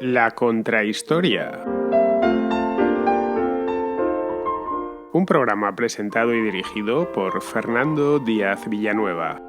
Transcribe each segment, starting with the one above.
La Contrahistoria. Un programa presentado y dirigido por Fernando Díaz Villanueva.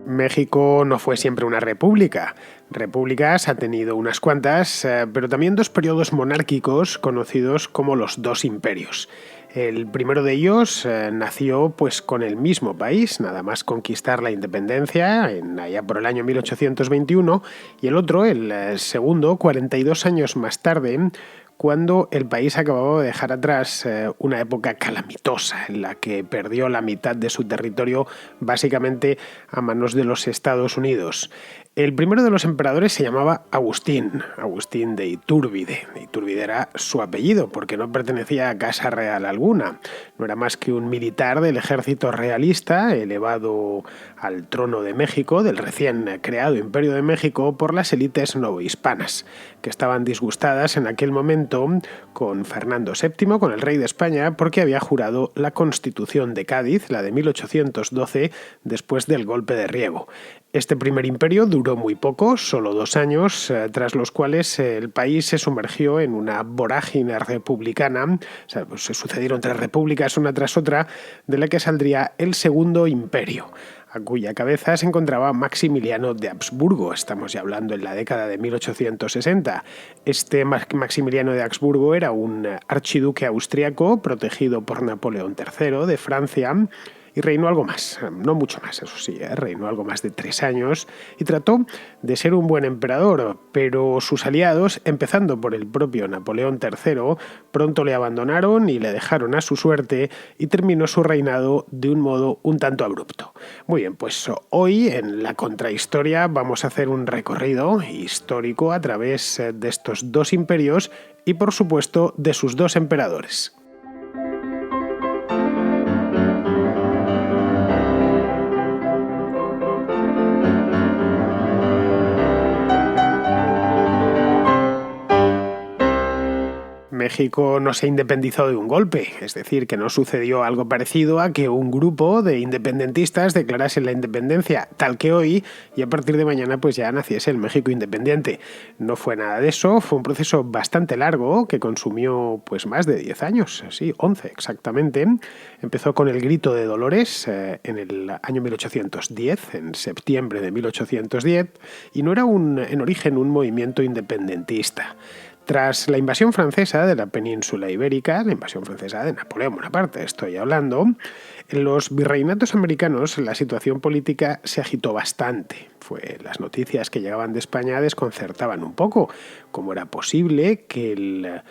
México no fue siempre una república. Repúblicas ha tenido unas cuantas, pero también dos periodos monárquicos conocidos como los dos imperios. El primero de ellos nació con el mismo país, nada más conquistar la independencia, allá por el año 1821, y el otro, el segundo, 42 años más tarde, cuando el país acababa de dejar atrás una época calamitosa en la que perdió la mitad de su territorio básicamente a manos de los Estados Unidos. El primero de los emperadores se llamaba Agustín de Iturbide. Iturbide era su apellido porque no pertenecía a casa real alguna. No era más que un militar del ejército realista elevado al trono de México, del recién creado Imperio de México, por las élites novohispanas, que estaban disgustadas en aquel momento con Fernando VII, con el rey de España, porque había jurado la Constitución de Cádiz, la de 1812, después del golpe de Riego. Este primer imperio duró muy poco, solo 2 años, tras los cuales el país se sumergió en una vorágine republicana. O sea, se sucedieron 3 repúblicas una tras otra, de la que saldría el Segundo Imperio, a cuya cabeza se encontraba Maximiliano de Habsburgo. Estamos ya hablando en la década de 1860. Este Maximiliano de Habsburgo era un archiduque austriaco protegido por Napoleón III de Francia, y reinó algo más, no mucho más, eso sí, reinó algo más de 3 años y trató de ser un buen emperador, pero sus aliados, empezando por el propio Napoleón III, pronto le abandonaron y le dejaron a su suerte y terminó su reinado de un modo un tanto abrupto. Muy bien, pues hoy en La Contrahistoria vamos a hacer un recorrido histórico a través de estos dos imperios y, por supuesto, de sus dos emperadores. México no se independizó de un golpe, es decir, que no sucedió algo parecido a que un grupo de independentistas declarase la independencia tal que hoy y a partir de mañana pues ya naciese el México independiente. No fue nada de eso, fue un proceso bastante largo que consumió pues más de 10 años, sí, 11 exactamente. Empezó con el Grito de Dolores en el año 1810, en septiembre de 1810, y no era en origen un movimiento independentista. Tras la invasión francesa de la península ibérica, la invasión francesa de Napoleón Bonaparte, estoy hablando, en los virreinatos americanos la situación política se agitó bastante. Las noticias que llegaban de España desconcertaban un poco. ¿Cómo era posible que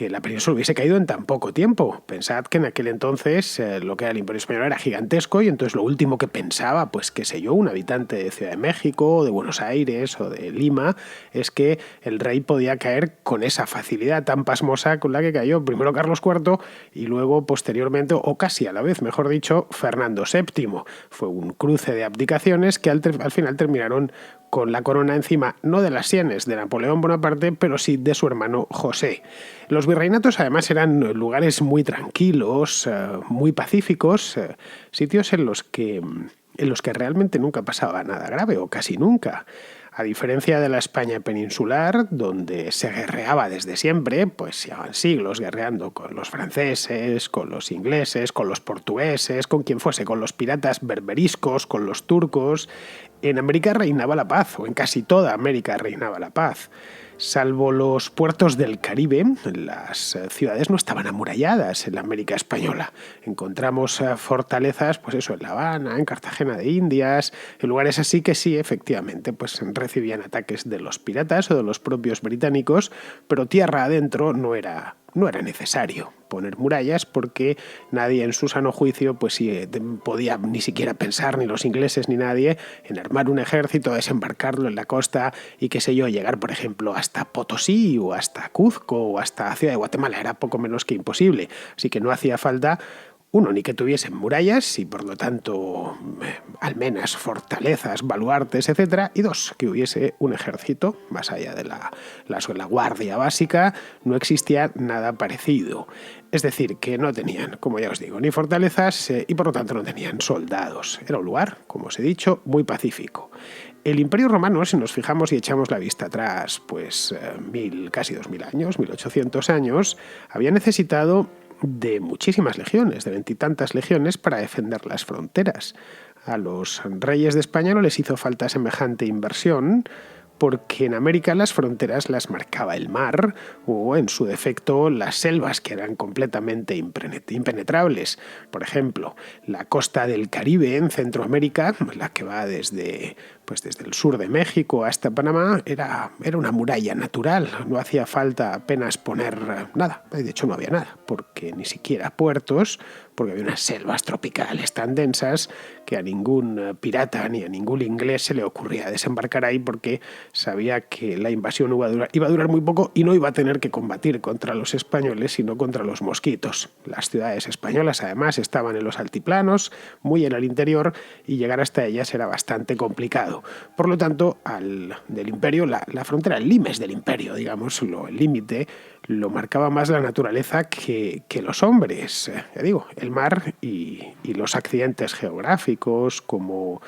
la península hubiese caído en tan poco tiempo? Pensad que en aquel entonces lo que era el Imperio Español era gigantesco y entonces lo último que pensaba, pues qué sé yo, un habitante de Ciudad de México, o de Buenos Aires o de Lima, es que el rey podía caer con esa facilidad tan pasmosa con la que cayó primero Carlos IV y luego posteriormente, o casi a la vez, mejor dicho, Fernando VII. Fue un cruce de abdicaciones que al final terminaron con la corona encima, no de las sienes de Napoleón Bonaparte, pero sí de su hermano José. Los virreinatos además eran lugares muy tranquilos, muy pacíficos, sitios en los que realmente nunca pasaba nada grave, o casi nunca. A diferencia de la España peninsular, donde se guerreaba desde siempre, pues llevaban siglos guerreando con los franceses, con los ingleses, con los portugueses, con quien fuese, con los piratas berberiscos, con los turcos. En América reinaba la paz, o en casi toda América reinaba la paz. Salvo los puertos del Caribe, las ciudades no estaban amuralladas en la América española. Encontramos fortalezas, pues eso, en La Habana, en Cartagena de Indias, en lugares así que sí, efectivamente, pues recibían ataques de los piratas o de los propios británicos, pero tierra adentro no era necesario poner murallas porque nadie en su sano juicio pues podía ni siquiera pensar, ni los ingleses ni nadie, en armar un ejército, desembarcarlo en la costa y qué sé yo, llegar por ejemplo hasta Potosí o hasta Cuzco o hasta Ciudad de Guatemala. Era poco menos que imposible, así que no hacía falta Uno, ni que tuviesen murallas y por lo tanto almenas, fortalezas, baluartes, etc. Y dos, que hubiese un ejército, más allá de la guardia básica, no existía nada parecido. Es decir, que no tenían, como ya os digo, ni fortalezas y por lo tanto no tenían soldados. Era un lugar, como os he dicho, muy pacífico. El Imperio Romano, si nos fijamos y echamos la vista atrás, pues casi 2000 años, 1800 años, había necesitado de muchísimas legiones, de 20 y tantas legiones para defender las fronteras. A los reyes de España no les hizo falta semejante inversión, porque en América las fronteras las marcaba el mar o, en su defecto, las selvas, que eran completamente impenetrables. Por ejemplo, la costa del Caribe en Centroamérica, la que va desde el sur de México hasta Panamá, era una muralla natural. No hacía falta apenas poner nada. De hecho, no había nada, porque ni siquiera puertos, porque había unas selvas tropicales tan densas que a ningún pirata ni a ningún inglés se le ocurría desembarcar ahí, porque sabía que la invasión iba a durar muy poco y no iba a tener que combatir contra los españoles, sino contra los mosquitos. Las ciudades españolas, además, estaban en los altiplanos, muy en el interior, y llegar hasta ellas era bastante complicado. Por lo tanto, del imperio, la frontera, el limes del imperio, digamos, el límite, lo marcaba más la naturaleza que los hombres. Ya digo, el mar y los accidentes geográficos, como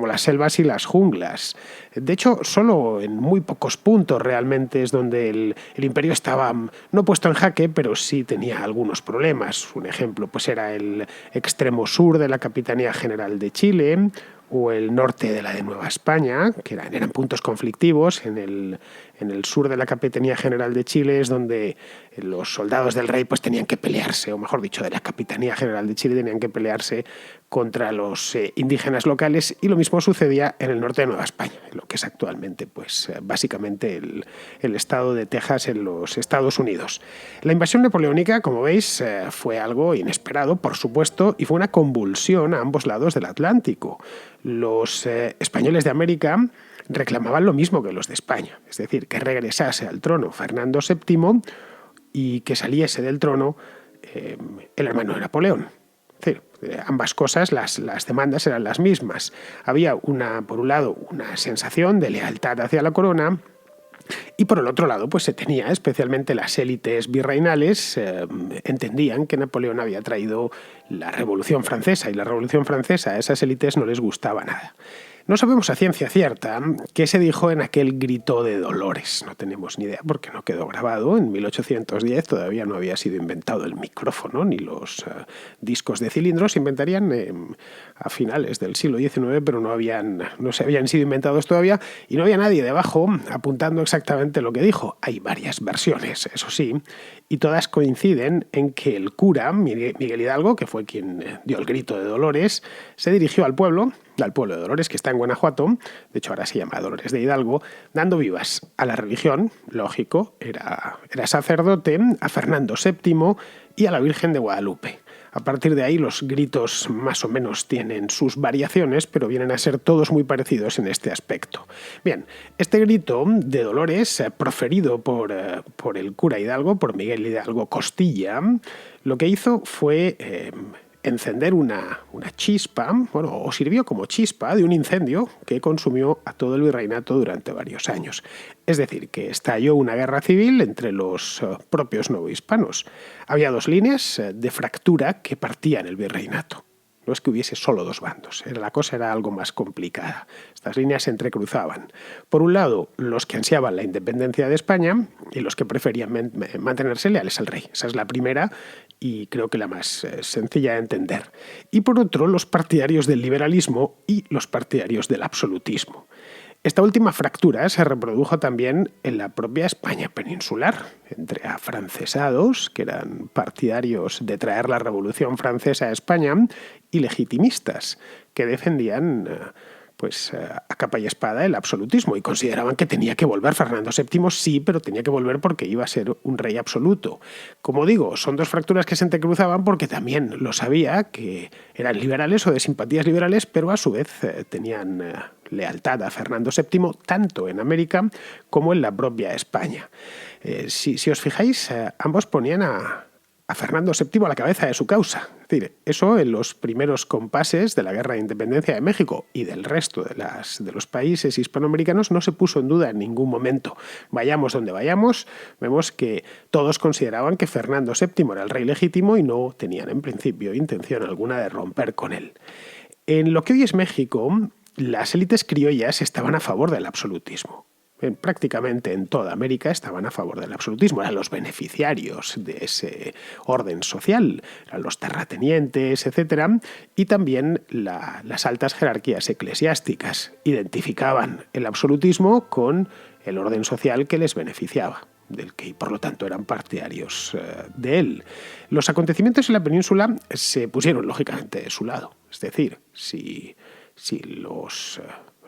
las selvas y las junglas. De hecho, solo en muy pocos puntos realmente es donde el imperio estaba no puesto en jaque, pero sí tenía algunos problemas. Un ejemplo pues era el extremo sur de la Capitanía General de Chile, o el norte de la de Nueva España, que eran puntos conflictivos. En el sur de la Capitanía General de Chile es donde los soldados del rey pues tenían que pelearse, o mejor dicho, de la Capitanía General de Chile tenían que pelearse contra los indígenas locales, y lo mismo sucedía en el norte de Nueva España, lo que es actualmente pues básicamente el estado de Texas en los Estados Unidos. La invasión napoleónica, como veis, fue algo inesperado, por supuesto, y fue una convulsión a ambos lados del Atlántico. Los españoles de América reclamaban lo mismo que los de España, es decir, que regresase al trono Fernando VII y que saliese del trono el hermano de Napoleón. Es decir, ambas cosas, las demandas eran las mismas. Había por un lado, una sensación de lealtad hacia la corona, y por el otro lado, pues se tenía, especialmente las élites virreinales, entendían que Napoleón había traído la Revolución Francesa, y la Revolución Francesa a esas élites no les gustaba nada. No sabemos a ciencia cierta qué se dijo en aquel grito de Dolores. No tenemos ni idea porque no quedó grabado. En 1810 todavía no había sido inventado el micrófono ni los discos de cilindro. Se inventarían a finales del siglo XIX, pero no se habían sido inventados todavía, y no había nadie debajo apuntando exactamente lo que dijo. Hay varias versiones, eso sí, y todas coinciden en que el cura, Miguel Hidalgo, que fue quien dio el grito de Dolores, se dirigió al pueblo de Dolores, que está en Guanajuato, de hecho ahora se llama Dolores de Hidalgo, dando vivas a la religión, lógico, era sacerdote, a Fernando VII y a la Virgen de Guadalupe. A partir de ahí los gritos más o menos tienen sus variaciones, pero vienen a ser todos muy parecidos en este aspecto. Bien, este grito de Dolores, proferido por el cura Hidalgo, por Miguel Hidalgo Costilla, lo que hizo fue encender una chispa, o sirvió como chispa de un incendio que consumió a todo el virreinato durante varios años. Es decir, que estalló una guerra civil entre los propios novohispanos. Había dos líneas de fractura que partían el virreinato. No es que hubiese solo dos bandos, la cosa era algo más complicada. Estas líneas se entrecruzaban. Por un lado, los que ansiaban la independencia de España y los que preferían mantenerse leales al rey. Esa es la primera y creo que la más sencilla de entender. Y por otro, los partidarios del liberalismo y los partidarios del absolutismo. Esta última fractura se reprodujo también en la propia España peninsular, entre afrancesados, que eran partidarios de traer la Revolución Francesa a España, y legitimistas, que defendían a capa y espada el absolutismo y consideraban que tenía que volver Fernando VII, sí, pero tenía que volver porque iba a ser un rey absoluto. Como digo, son dos fracturas que se entrecruzaban porque también lo sabía, que eran liberales o de simpatías liberales, pero a su vez tenían lealtad a Fernando VII, tanto en América como en la propia España. Si os fijáis, ambos ponían a a Fernando VII a la cabeza de su causa. Es decir, eso en los primeros compases de la Guerra de Independencia de México y del resto de los países hispanoamericanos no se puso en duda en ningún momento. Vayamos donde vayamos, vemos que todos consideraban que Fernando VII era el rey legítimo y no tenían en principio intención alguna de romper con él. En lo que hoy es México, las élites criollas estaban a favor del absolutismo. Prácticamente en toda América estaban a favor del absolutismo, eran los beneficiarios de ese orden social, eran los terratenientes, etc. Y también las altas jerarquías eclesiásticas identificaban el absolutismo con el orden social que les beneficiaba, del que por lo tanto eran partidarios de él. Los acontecimientos en la península se pusieron lógicamente de su lado, es decir, si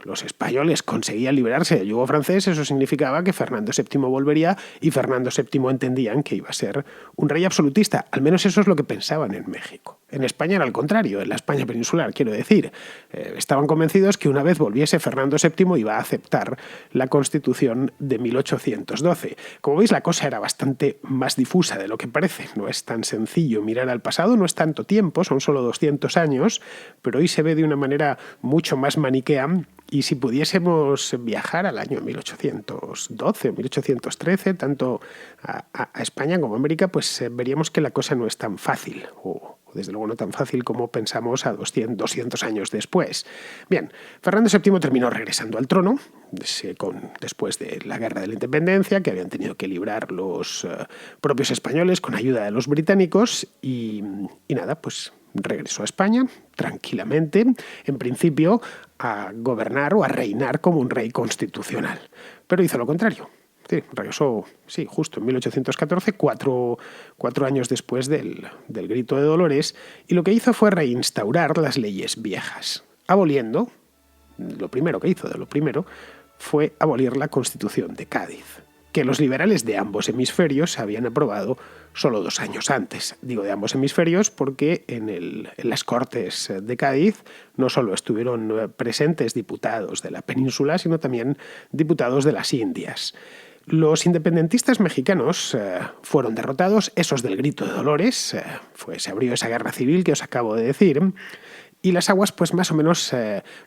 los españoles conseguían liberarse del yugo francés, eso significaba que Fernando VII volvería y Fernando VII entendían que iba a ser un rey absolutista. Al menos eso es lo que pensaban en México. En España era al contrario, en la España peninsular, quiero decir. Estaban convencidos que una vez volviese Fernando VII iba a aceptar la Constitución de 1812. Como veis, la cosa era bastante más difusa de lo que parece. No es tan sencillo mirar al pasado, no es tanto tiempo, son solo 200 años, pero hoy se ve de una manera mucho más maniquea. Y si pudiésemos viajar al año 1812 o 1813, tanto a España como a América, pues veríamos que la cosa no es tan fácil, o desde luego no tan fácil como pensamos a 200 años después. Bien, Fernando VII terminó regresando al trono después de la Guerra de la Independencia, que habían tenido que librar los propios españoles con ayuda de los británicos, y nada, pues regresó a España tranquilamente, en principio a gobernar o a reinar como un rey constitucional. Pero hizo lo contrario. Sí, regresó, justo en 1814, cuatro años después del Grito de Dolores, y lo que hizo fue reinstaurar las leyes viejas, aboliendo, lo primero que hizo fue abolir la Constitución de Cádiz, que los liberales de ambos hemisferios habían aprobado solo 2 años antes. Digo de ambos hemisferios porque en las Cortes de Cádiz no solo estuvieron presentes diputados de la península, sino también diputados de las Indias. Los independentistas mexicanos fueron derrotados, esos del Grito de Dolores, se abrió esa guerra civil que os acabo de decir, y las aguas pues más o menos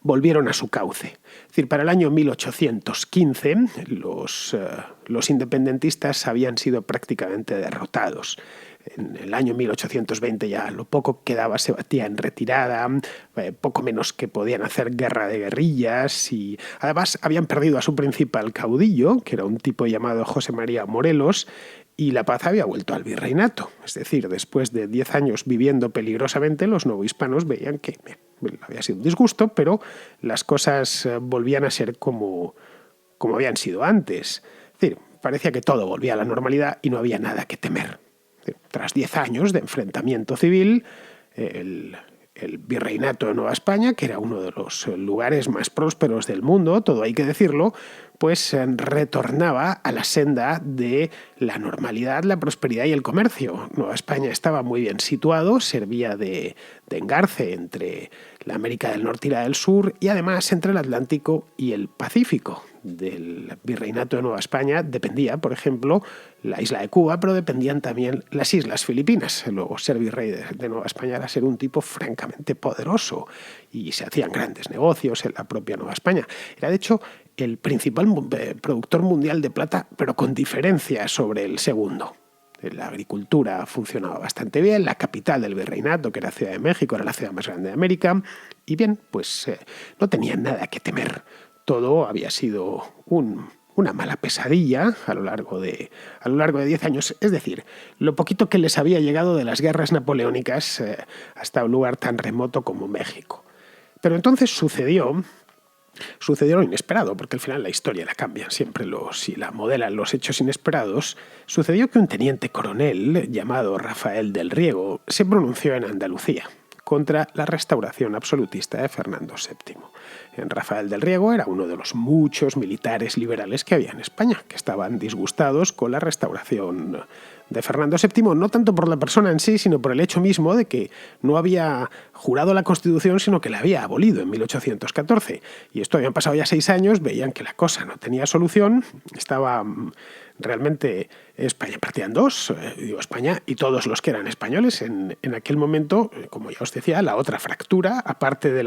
volvieron a su cauce. Es decir, para el año 1815 los independentistas habían sido prácticamente derrotados. En el año 1820 ya lo poco que daba se batía en retirada, poco menos que podían hacer guerra de guerrillas, y además habían perdido a su principal caudillo, que era un tipo llamado José María Morelos, y la paz había vuelto al virreinato. Es decir, después de 10 años viviendo peligrosamente, los novohispanos veían que había sido un disgusto, pero las cosas volvían a ser como habían sido antes. Es decir, parecía que todo volvía a la normalidad y no había nada que temer. Tras 10 años de enfrentamiento civil, el virreinato de Nueva España, que era uno de los lugares más prósperos del mundo, todo hay que decirlo, pues retornaba a la senda de la normalidad, la prosperidad y el comercio. Nueva España estaba muy bien situado, servía de engarce entre la América del Norte y la del Sur, y además entre el Atlántico y el Pacífico. Del virreinato de Nueva España dependía, por ejemplo, la isla de Cuba, pero dependían también las islas Filipinas. Luego, ser virrey de Nueva España era ser un tipo francamente poderoso y se hacían grandes negocios en la propia Nueva España. Era, de hecho, el principal productor mundial de plata, pero con diferencia sobre el segundo. La agricultura funcionaba bastante bien, la capital del virreinato, que era Ciudad de México, era la ciudad más grande de América, y bien, pues no tenían nada que temer. Todo había sido una mala pesadilla a lo largo de 10 años. Es decir, lo poquito que les había llegado de las guerras napoleónicas hasta un lugar tan remoto como México. Pero entonces sucedió lo inesperado, porque al final la historia la cambian siempre si la modelan los hechos inesperados. Sucedió que un teniente coronel llamado Rafael del Riego se pronunció en Andalucía contra la restauración absolutista de Fernando VII. Rafael del Riego era uno de los muchos militares liberales que había en España, que estaban disgustados con la restauración de Fernando VII, no tanto por la persona en sí, sino por el hecho mismo de que no había jurado la Constitución, sino que la había abolido en 1814. Y esto habían pasado ya 6 años, veían que la cosa no tenía solución, estaba realmente España partida en dos, digo España y todos los que eran españoles. En aquel momento, como ya os decía, la otra fractura, aparte de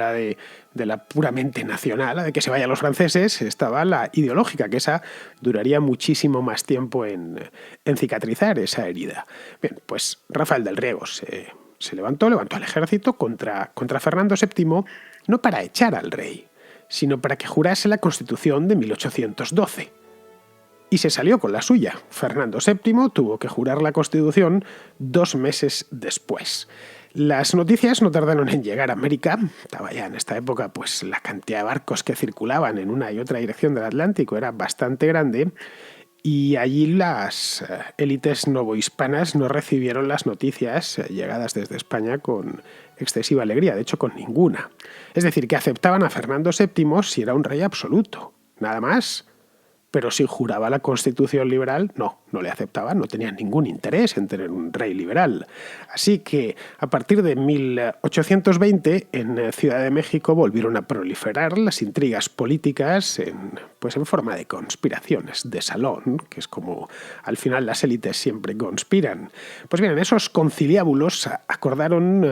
la puramente nacional, la de que se vayan los franceses, estaba la ideológica, que esa duraría muchísimo más tiempo en cicatrizar esa herida. Bien, pues Rafael del Riego se levantó al ejército contra Fernando VII, no para echar al rey, sino para que jurase la Constitución de 1812. Y se salió con la suya. Fernando VII tuvo que jurar la Constitución 2 meses después. Las noticias no tardaron en llegar a América. Estaba ya en esta época, pues la cantidad de barcos que circulaban en una y otra dirección del Atlántico era bastante grande. Y allí las élites novohispanas no recibieron las noticias llegadas desde España con excesiva alegría, de hecho con ninguna. Es decir, que aceptaban a Fernando VII si era un rey absoluto, nada más. Pero si juraba la Constitución liberal, no le aceptaban, no tenían ningún interés en tener un rey liberal. Así que a partir de 1820 en Ciudad de México volvieron a proliferar las intrigas políticas en forma de conspiraciones de salón, que es como al final las élites siempre conspiran. Pues bien, en esos conciliábulos acordaron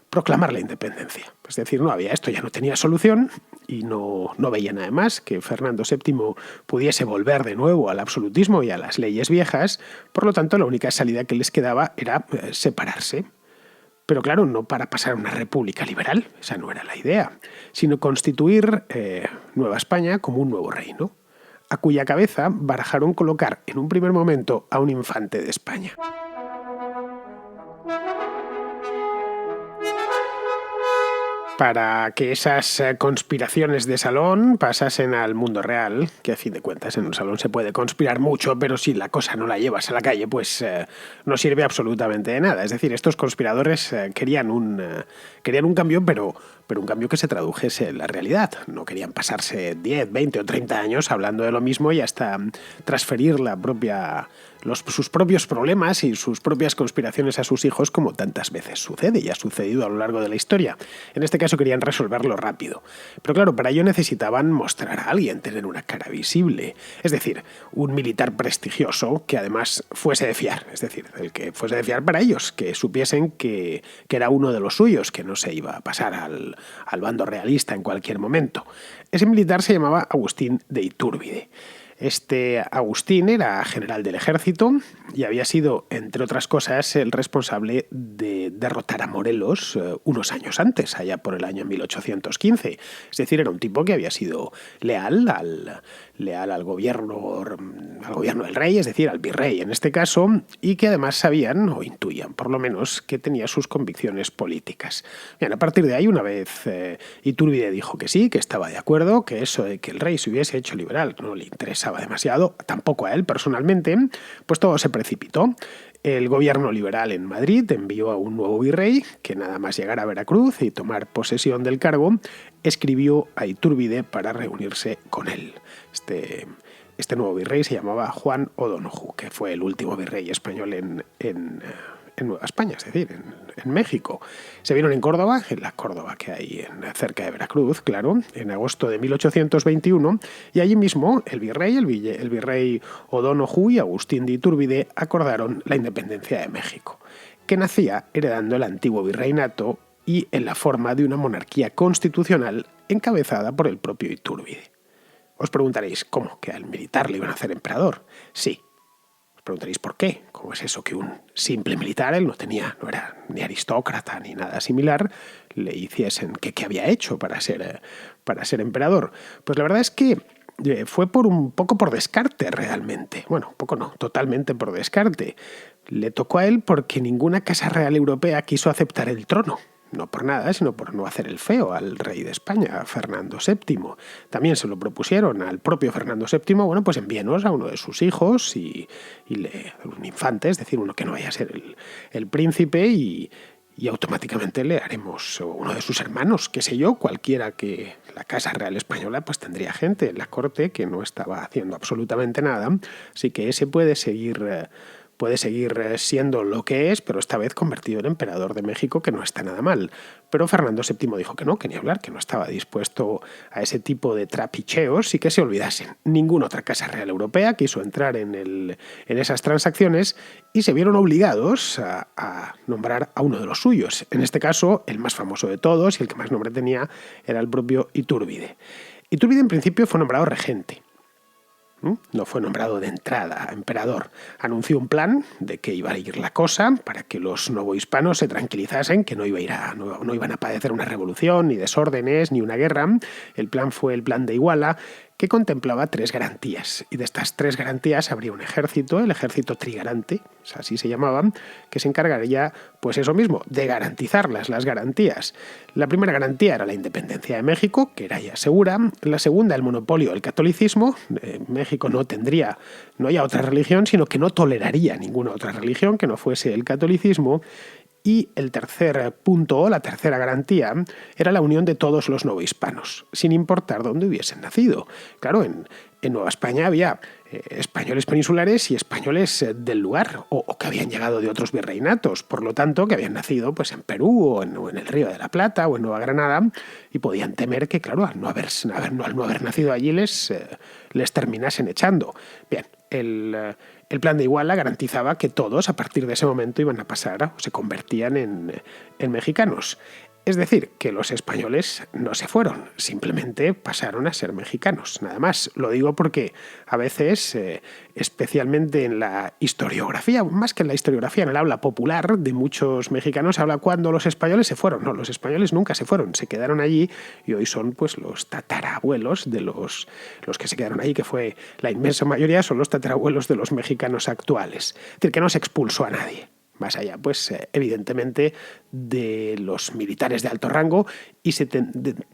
proclamar la independencia. Es decir, no había esto, ya no tenía solución y no veían además que Fernando VII pudiese volver de nuevo al absolutismo y a las leyes viejas, por lo tanto la única salida que les quedaba era separarse. Pero claro, no para pasar a una república liberal, esa no era la idea, sino constituir Nueva España como un nuevo reino, a cuya cabeza barajaron colocar en un primer momento a un infante de España. Para que esas conspiraciones de salón pasasen al mundo real, que a fin de cuentas en un salón se puede conspirar mucho, pero si la cosa no la llevas a la calle, pues no sirve absolutamente de nada. Es decir, estos conspiradores querían un cambio, pero un cambio que se tradujese en la realidad. No querían pasarse 10, 20 o 30 años hablando de lo mismo y hasta transferir sus propios problemas y sus propias conspiraciones a sus hijos, como tantas veces sucede y ha sucedido a lo largo de la historia. En este caso querían resolverlo rápido. Pero claro, para ello necesitaban mostrar a alguien, tener una cara visible. Es decir, un militar prestigioso que además fuese de fiar. Es decir, el que fuese de fiar para ellos, que supiesen que era uno de los suyos, que no se iba a pasar al bando realista en cualquier momento. Ese militar se llamaba Agustín de Iturbide. Este Agustín era general del ejército y había sido, entre otras cosas, el responsable de derrotar a Morelos unos años antes, allá por el año 1815. Es decir, era un tipo que había sido leal al gobierno del rey, es decir, al virrey en este caso, y que además sabían, o intuían por lo menos, que tenía sus convicciones políticas. Bien, a partir de ahí, una vez Iturbide dijo que sí, que estaba de acuerdo, que eso de que el rey se hubiese hecho liberal no le interesaba demasiado, tampoco a él personalmente, pues todo se precipitó. El gobierno liberal en Madrid envió a un nuevo virrey que nada más llegar a Veracruz y tomar posesión del cargo, escribió a Iturbide para reunirse con él. Este nuevo virrey se llamaba Juan O'Donoju, que fue el último virrey español en Nueva España, es decir, en México. Se vieron en Córdoba, en la Córdoba que hay cerca de Veracruz, claro, en agosto de 1821, y allí mismo el virrey O'Donoju y Agustín de Iturbide acordaron la independencia de México, que nacía heredando el antiguo virreinato y en la forma de una monarquía constitucional encabezada por el propio Iturbide. Os preguntaréis, ¿cómo? ¿Que al militar le iban a hacer emperador? Sí. Os preguntaréis, ¿por qué? ¿Cómo es eso que un simple militar, él no era ni aristócrata ni nada similar, le hiciesen qué había hecho para ser emperador? Pues la verdad es que fue un poco por descarte realmente. Bueno, un poco no, totalmente por descarte. Le tocó a él porque ninguna casa real europea quiso aceptar el trono. No por nada, sino por no hacer el feo al rey de España, a Fernando VII. También se lo propusieron al propio Fernando VII, pues envíenos a uno de sus hijos un infante, es decir, uno que no vaya a ser el príncipe y automáticamente le haremos uno de sus hermanos, qué sé yo, cualquiera que la Casa Real Española pues tendría gente en la corte que no estaba haciendo absolutamente nada, así que ese puede seguir puede seguir siendo lo que es, pero esta vez convertido en emperador de México, que no está nada mal. Pero Fernando VII dijo que no, que ni hablar, que no estaba dispuesto a ese tipo de trapicheos y que se olvidasen. Ninguna otra casa real europea quiso entrar en esas transacciones y se vieron obligados a nombrar a uno de los suyos. En este caso, el más famoso de todos y el que más nombre tenía era el propio Iturbide. Iturbide en principio fue nombrado regente. No fue nombrado de entrada emperador. Anunció un plan de que iba a ir la cosa para que los novohispanos se tranquilizasen, que no iban a padecer una revolución, ni desórdenes, ni una guerra. El plan fue el plan de Iguala, que contemplaba 3 garantías. Y de estas 3 garantías habría un ejército, el ejército trigarante, así se llamaban, que se encargaría, pues eso mismo, de garantizarlas, las garantías. La primera garantía era la independencia de México, que era ya segura. La segunda, el monopolio del catolicismo. México no haya otra religión, sino que no toleraría ninguna otra religión que no fuese el catolicismo. Y el tercer punto, la tercera garantía, era la unión de todos los novohispanos, sin importar dónde hubiesen nacido. Claro, en Nueva España había españoles peninsulares y españoles del lugar, o que habían llegado de otros virreinatos, por lo tanto, que habían nacido pues, en Perú, o en el Río de la Plata, o en Nueva Granada, y podían temer que, claro, al no haber nacido allí les terminasen echando. Bien, el plan de Iguala garantizaba que todos, a partir de ese momento, iban a pasar o se convertían en mexicanos. Es decir, que los españoles no se fueron, simplemente pasaron a ser mexicanos. Nada más. Lo digo porque a veces, especialmente en la historiografía, más que en la historiografía, en el habla popular de muchos mexicanos, habla cuando los españoles se fueron. No, los españoles nunca se fueron, se quedaron allí y hoy son pues los tatarabuelos de los que se quedaron allí, que fue la inmensa mayoría, son los tatarabuelos de los mexicanos actuales. Es decir, que no se expulsó a nadie. Más allá, pues, evidentemente, de los militares de alto rango, y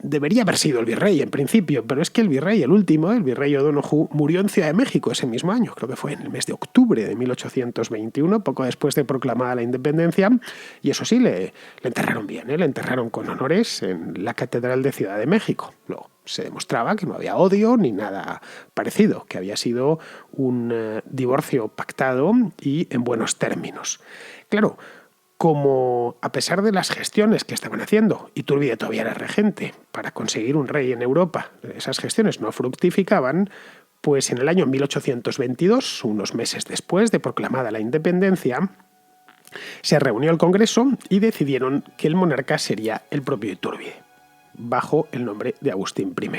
debería haber sido el virrey en principio, pero es que el virrey O'Donoghue, murió en Ciudad de México ese mismo año, creo que fue en el mes de octubre de 1821, poco después de proclamada la independencia, y eso sí, le enterraron bien, le enterraron con honores en la Catedral de Ciudad de México. Luego se demostraba que no había odio ni nada parecido, que había sido un divorcio pactado y en buenos términos. Claro, como a pesar de las gestiones que estaban haciendo, Iturbide todavía era regente, para conseguir un rey en Europa, esas gestiones no fructificaban, pues en el año 1822, unos meses después de proclamada la independencia, se reunió el Congreso y decidieron que el monarca sería el propio Iturbide, bajo el nombre de Agustín I.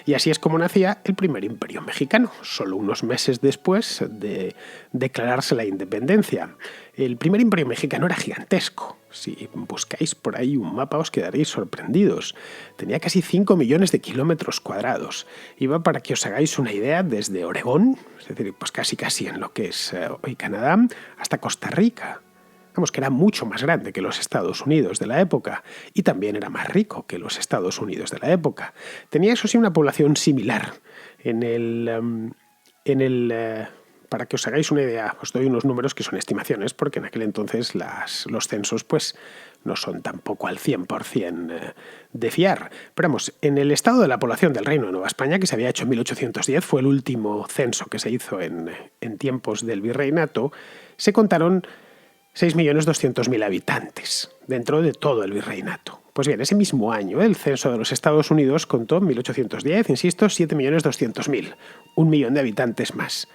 Y así es como nacía el primer imperio mexicano, solo unos meses después de declararse la independencia. El primer imperio mexicano era gigantesco. Si buscáis por ahí un mapa os quedaréis sorprendidos. Tenía casi 5 millones de kilómetros cuadrados. Iba, para que os hagáis una idea, desde Oregón, es decir, pues casi en lo que es hoy Canadá, hasta Costa Rica. Vamos, que era mucho más grande que los Estados Unidos de la época y también era más rico que los Estados Unidos de la época. Tenía, eso sí, una población similar. Para que os hagáis una idea, os doy unos números que son estimaciones, porque en aquel entonces los censos pues, no son tampoco al 100% de fiar. Pero vamos, en el estado de la población del Reino de Nueva España, que se había hecho en 1810, fue el último censo que se hizo en tiempos del virreinato, se contaron 6.200.000 habitantes dentro de todo el virreinato. Pues bien, ese mismo año el censo de los Estados Unidos contó, en 1810, insisto, 7.200.000, 1 millón de habitantes más.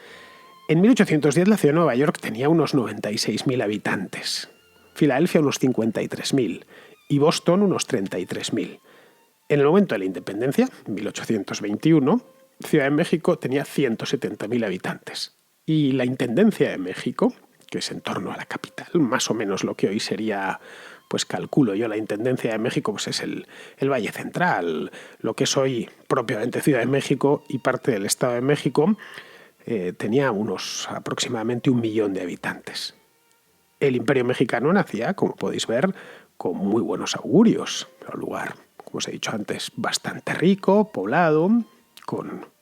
En 1810 la ciudad de Nueva York tenía unos 96.000 habitantes, Filadelfia unos 53.000 y Boston unos 33.000. En el momento de la independencia, en 1821, Ciudad de México tenía 170.000 habitantes y la Intendencia de México, que es en torno a la capital, más o menos lo que hoy sería, pues calculo yo, la Intendencia de México, pues es el Valle Central, lo que es hoy propiamente Ciudad de México y parte del Estado de México, tenía aproximadamente 1 millón de habitantes. El Imperio Mexicano nacía, como podéis ver, con muy buenos augurios. Era un lugar, como os he dicho antes, bastante rico, poblado,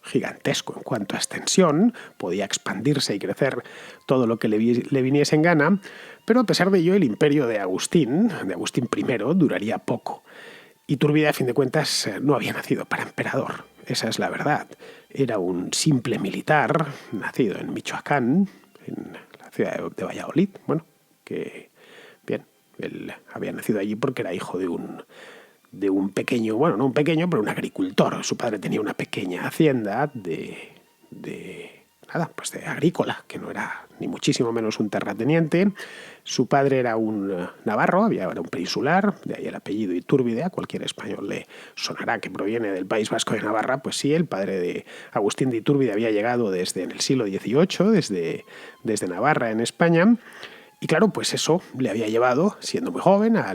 gigantesco en cuanto a extensión, podía expandirse y crecer todo lo que le viniese en gana, pero a pesar de ello el imperio de Agustín I, duraría poco. Iturbide, a fin de cuentas, no había nacido para emperador, esa es la verdad. Era un simple militar, nacido en Michoacán, en la ciudad de Valladolid. Bueno, que bien, él había nacido allí porque era hijo de un pequeño, bueno, no un pequeño, pero un agricultor. Su padre tenía una pequeña hacienda de agrícola, que no era ni muchísimo menos un terrateniente. Su padre era un navarro, era un peninsular, de ahí el apellido Itúrbide. A cualquier español le sonará que proviene del País Vasco de Navarra. Pues sí, el padre de Agustín de Itúrbide había llegado en el siglo XVIII, desde Navarra, en España. Y claro, pues eso le había llevado, siendo muy joven, a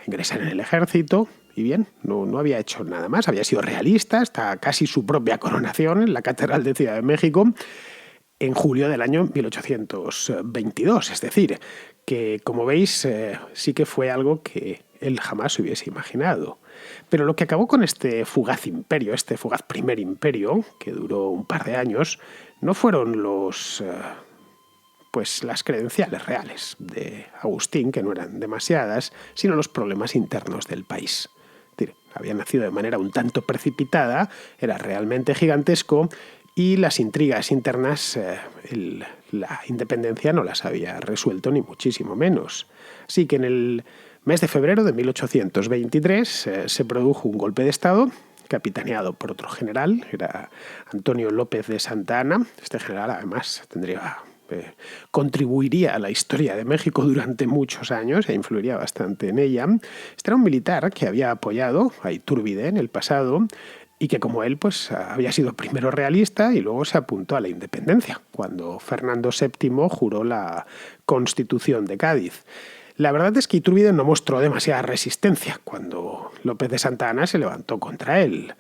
ingresar en el ejército. Y bien, no había hecho nada más, había sido realista hasta casi su propia coronación en la Catedral de Ciudad de México en julio del año 1822. Es decir, que como veis sí que fue algo que él jamás hubiese imaginado. Pero lo que acabó con este fugaz imperio, este fugaz primer imperio, que duró un par de años, no fueron las credenciales reales de Agustín, que no eran demasiadas, sino los problemas internos del país. Es decir, había nacido de manera un tanto precipitada, era realmente gigantesco y las intrigas internas, la independencia no las había resuelto ni muchísimo menos. Así que en el mes de febrero de 1823 se produjo un golpe de Estado capitaneado por otro general, era Antonio López de Santa Anna. Este general además contribuiría a la historia de México durante muchos años e influiría bastante en ella. Este era un militar que había apoyado a Itúrbide en el pasado y que, como él, pues había sido primero realista y luego se apuntó a la independencia, cuando Fernando VII juró la Constitución de Cádiz. La verdad es que Itúrbide no mostró demasiada resistencia cuando López de Santa Anna se levantó contra él.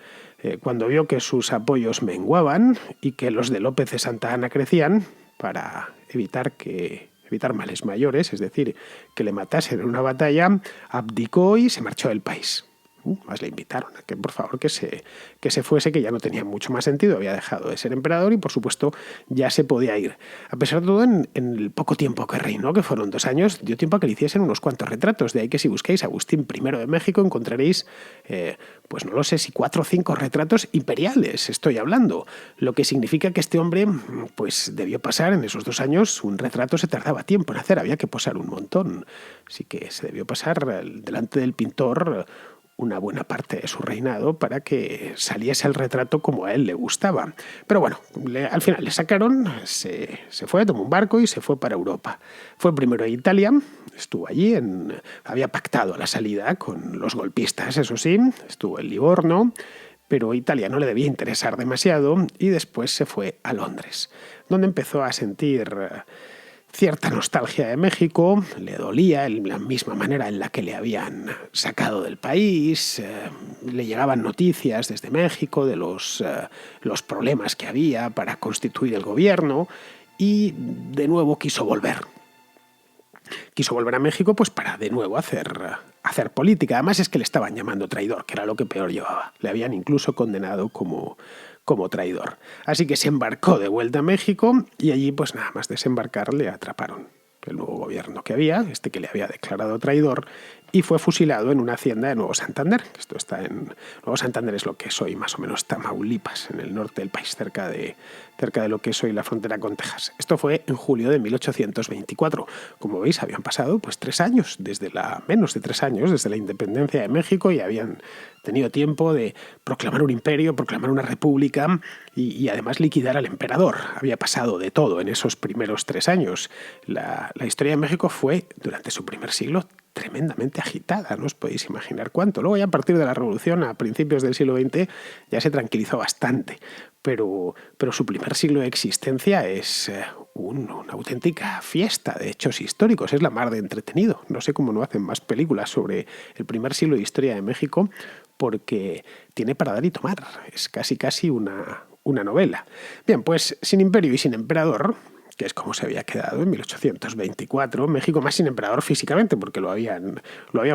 Cuando vio que sus apoyos menguaban y que los de López de Santa Anna crecían, para evitar males mayores, es decir, que le matasen en una batalla, abdicó y se marchó del país. Más le invitaron a que, por favor, que se fuese, que ya no tenía mucho más sentido, había dejado de ser emperador y, por supuesto, ya se podía ir. A pesar de todo, en el poco tiempo que reinó, que fueron 2 años, dio tiempo a que le hiciesen unos cuantos retratos. De ahí que si busquéis Agustín I de México encontraréis, pues no lo sé, si 4 o 5 retratos imperiales, estoy hablando. Lo que significa que este hombre, pues debió pasar en esos 2 años, un retrato se tardaba tiempo en hacer, había que posar un montón. Así que se debió pasar delante del pintor una buena parte de su reinado para que saliese el retrato como a él le gustaba. Pero bueno, al final le sacaron, se fue, tomó un barco y se fue para Europa. Fue primero a Italia, estuvo allí, había pactado la salida con los golpistas, eso sí, estuvo en Livorno, pero Italia no le debía interesar demasiado y después se fue a Londres, donde empezó a sentir cierta nostalgia de México, le dolía la misma manera en la que le habían sacado del país, le llegaban noticias desde México de los problemas que había para constituir el gobierno y de nuevo quiso volver. Quiso volver a México pues para de nuevo hacer política. Además es que le estaban llamando traidor, que era lo que peor llevaba. Le habían incluso condenado como traidor. Así que se embarcó de vuelta a México y allí pues nada más desembarcar le atraparon el nuevo gobierno que había, que le había declarado traidor, y fue fusilado en una hacienda de Nuevo Santander. Esto está en Nuevo Santander, es lo que es hoy más o menos Tamaulipas, en el norte del país, cerca de lo que es hoy la frontera con Texas. Esto fue en julio de 1824. Como veis, habían pasado pues 3 años, menos de 3 años, desde la independencia de México, y habían tenido tiempo de proclamar un imperio, proclamar una república y además liquidar al emperador. Había pasado de todo en esos primeros 3 años. La historia de México fue, durante su primer siglo, tremendamente agitada, no os podéis imaginar cuánto. Luego ya a partir de la Revolución, a principios del siglo XX, ya se tranquilizó bastante, pero su primer siglo de existencia es una auténtica fiesta de hechos históricos, es la mar de entretenido. No sé cómo no hacen más películas sobre el primer siglo de historia de México, porque tiene para dar y tomar, es casi una novela. Bien, pues sin imperio y sin emperador, que es como se había quedado en 1824, México más sin emperador físicamente, porque lo habían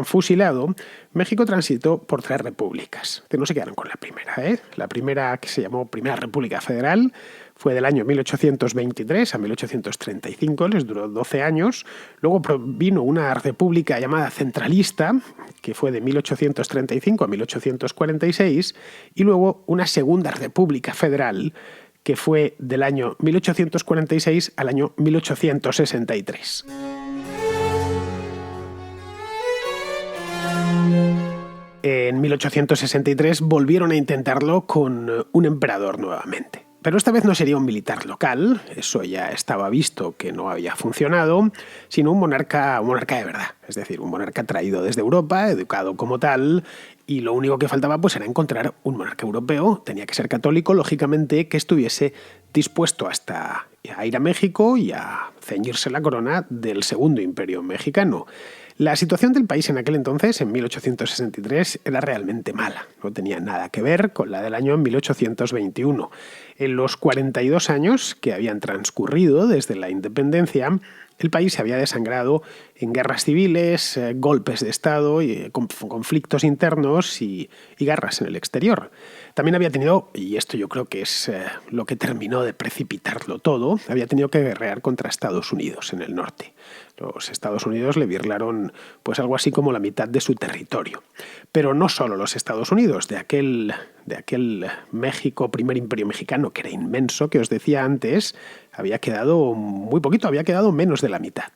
fusilado, México transitó por 3 repúblicas, que no se quedaron con la primera. La primera, que se llamó Primera República Federal, fue del año 1823 a 1835, les duró 12 años. Luego vino una república llamada centralista, que fue de 1835 a 1846, y luego una Segunda República Federal, que fue del año 1846 al año 1863. En 1863 volvieron a intentarlo con un emperador nuevamente. Pero esta vez no sería un militar local, eso ya estaba visto que no había funcionado, sino un monarca de verdad. Es decir, un monarca traído desde Europa, educado como tal, y lo único que faltaba pues era encontrar un monarca europeo, tenía que ser católico, lógicamente, que estuviese dispuesto hasta a ir a México y a ceñirse la corona del Segundo Imperio Mexicano. La situación del país en aquel entonces, en 1863, era realmente mala. No tenía nada que ver con la del año 1821. En los 42 años que habían transcurrido desde la independencia, el país se había desangrado en guerras civiles, golpes de Estado, conflictos internos y guerras en el exterior. También había tenido, y esto yo creo que es lo que terminó de precipitarlo todo, había tenido que guerrear contra Estados Unidos en el norte. Los Estados Unidos le birlaron pues algo así como la mitad de su territorio. Pero no solo los Estados Unidos, de aquel México, primer imperio mexicano, que era inmenso, que os decía antes, había quedado muy poquito, había quedado menos de la mitad.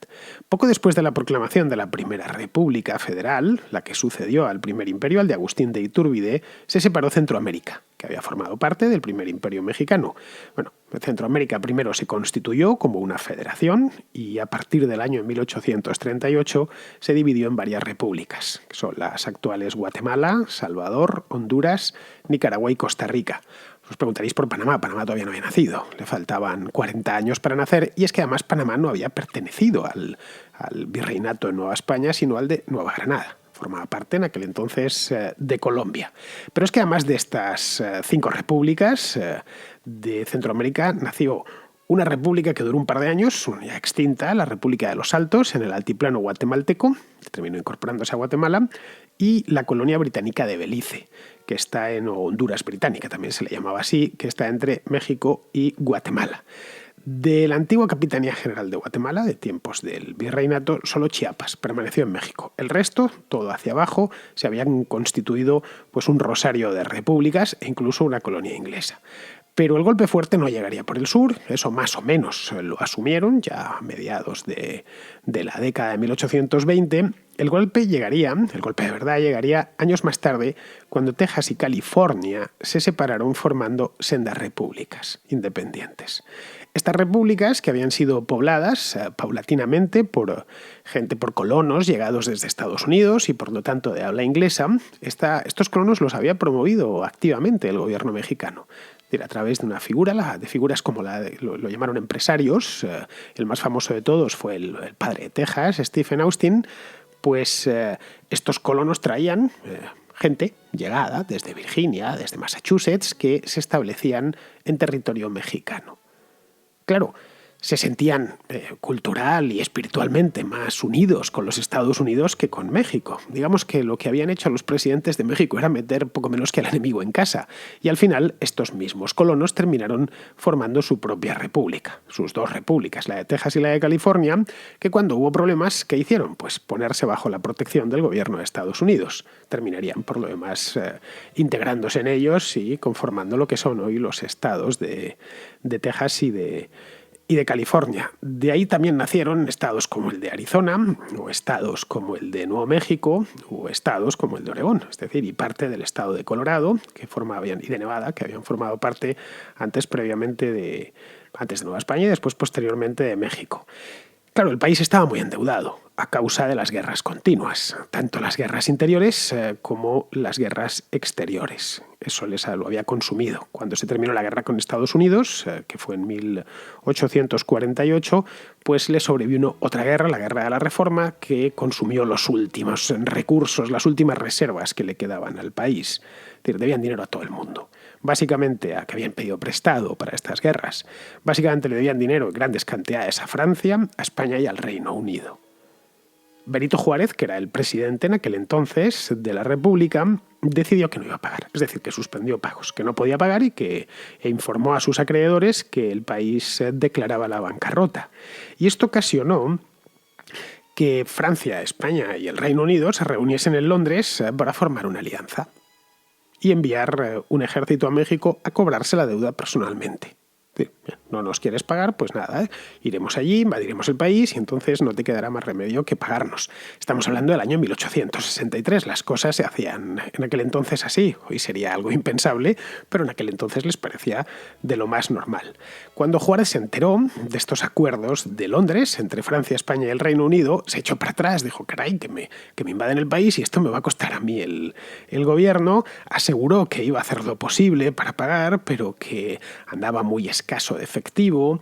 Poco después de la proclamación de la Primera República Federal, la que sucedió al primer imperio, al de Agustín de Iturbide, se separó Centroamérica, que había formado parte del primer imperio mexicano. Bueno, Centroamérica primero se constituyó como una federación y a partir del año 1838 se dividió en varias repúblicas, que son las actuales Guatemala, Salvador, Honduras, Nicaragua y Costa Rica. Os preguntaréis por Panamá. Panamá todavía no había nacido. Le faltaban 40 años para nacer y es que además Panamá no había pertenecido al virreinato de Nueva España, sino al de Nueva Granada. Formaba parte en aquel entonces de Colombia. Pero es que además de estas 5 repúblicas de Centroamérica nació una república que duró un par de años, ya extinta, la República de los Altos, en el altiplano guatemalteco, que terminó incorporándose a Guatemala, y la colonia británica de Belice, que está en Honduras británica, también se le llamaba así, que está entre México y Guatemala. De la antigua Capitanía General de Guatemala, de tiempos del virreinato, solo Chiapas permaneció en México. El resto, todo hacia abajo, se habían constituido pues, un rosario de repúblicas e incluso una colonia inglesa. Pero el golpe fuerte no llegaría por el sur, eso más o menos lo asumieron ya a mediados de la década de 1820. El golpe de verdad llegaría años más tarde, cuando Texas y California se separaron formando sendas repúblicas independientes. Estas repúblicas, que habían sido pobladas paulatinamente por colonos llegados desde Estados Unidos y por lo tanto de habla inglesa, estos colonos los había promovido activamente el gobierno mexicano. A través de una figura, de figuras como lo llamaron empresarios, el más famoso de todos fue el padre de Texas, Stephen Austin, pues estos colonos traían gente llegada desde Virginia, desde Massachusetts, que se establecían en territorio mexicano. Claro, se sentían cultural y espiritualmente más unidos con los Estados Unidos que con México. Digamos que lo que habían hecho los presidentes de México era meter poco menos que al enemigo en casa. Y al final estos mismos colonos terminaron formando su propia república, sus 2 repúblicas, la de Texas y la de California, que cuando hubo problemas, ¿qué hicieron? Pues ponerse bajo la protección del gobierno de Estados Unidos. Terminarían por lo demás integrándose en ellos y conformando lo que son hoy los estados de Texas y de California. De ahí también nacieron estados como el de Arizona, o estados como el de Nuevo México, o estados como el de Oregón, es decir, y parte del estado de Colorado, y de Nevada, que habían formado parte antes de Nueva España y después posteriormente de México. Claro, el país estaba muy endeudado a causa de las guerras continuas, tanto las guerras interiores como las guerras exteriores. Eso lo había consumido. Cuando se terminó la guerra con Estados Unidos, que fue en 1848, pues le sobrevino otra guerra, la Guerra de la Reforma, que consumió los últimos recursos, las últimas reservas que le quedaban al país. Es decir, debían dinero a todo el mundo. Básicamente a que habían pedido prestado para estas guerras. Básicamente le debían dinero en grandes cantidades a Francia, a España y al Reino Unido. Benito Juárez, que era el presidente en aquel entonces de la República, decidió que no iba a pagar. Es decir, que suspendió pagos, que no podía pagar e informó a sus acreedores que el país declaraba la bancarrota. Y esto ocasionó que Francia, España y el Reino Unido se reuniesen en Londres para formar una alianza y enviar un ejército a México a cobrarse la deuda personalmente. Sí, bien, no nos quieres pagar, pues nada, iremos allí, invadiremos el país y entonces no te quedará más remedio que pagarnos. Estamos hablando del año 1863, las cosas se hacían en aquel entonces así, hoy sería algo impensable, pero en aquel entonces les parecía de lo más normal. Cuando Juárez se enteró de estos acuerdos de Londres entre Francia, España y el Reino Unido, se echó para atrás, dijo, caray, que me invaden el país y esto me va a costar a mí el gobierno. Aseguró que iba a hacer lo posible para pagar, pero que andaba muy escaso de efectivo,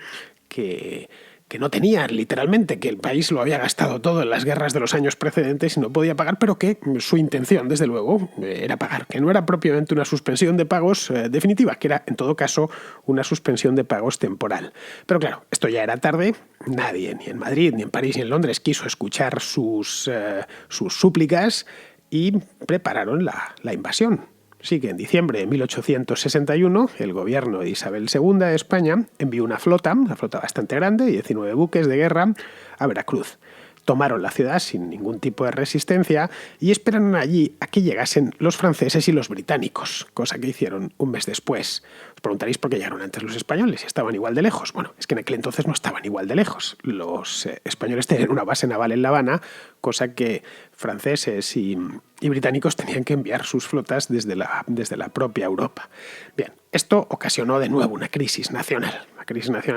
que no tenía literalmente, que el país lo había gastado todo en las guerras de los años precedentes y no podía pagar, pero que su intención, desde luego, era pagar, que no era propiamente una suspensión de pagos definitiva, que era, en todo caso, una suspensión de pagos temporal. Pero claro, esto ya era tarde, nadie, ni en Madrid, ni en París, ni en Londres, quiso escuchar sus súplicas y prepararon la invasión. Sí que en diciembre de 1861 el gobierno de Isabel II de España envió una flota bastante grande, 19 buques de guerra, a Veracruz. Tomaron la ciudad sin ningún tipo de resistencia y esperaron allí a que llegasen los franceses y los británicos, cosa que hicieron un mes después. Os preguntaréis por qué llegaron antes los españoles y estaban igual de lejos. Bueno, es que en aquel entonces no estaban igual de lejos. Los españoles tenían una base naval en La Habana, cosa que franceses y británicos tenían que enviar sus flotas desde la propia Europa. Bien, esto ocasionó de nuevo una crisis nacional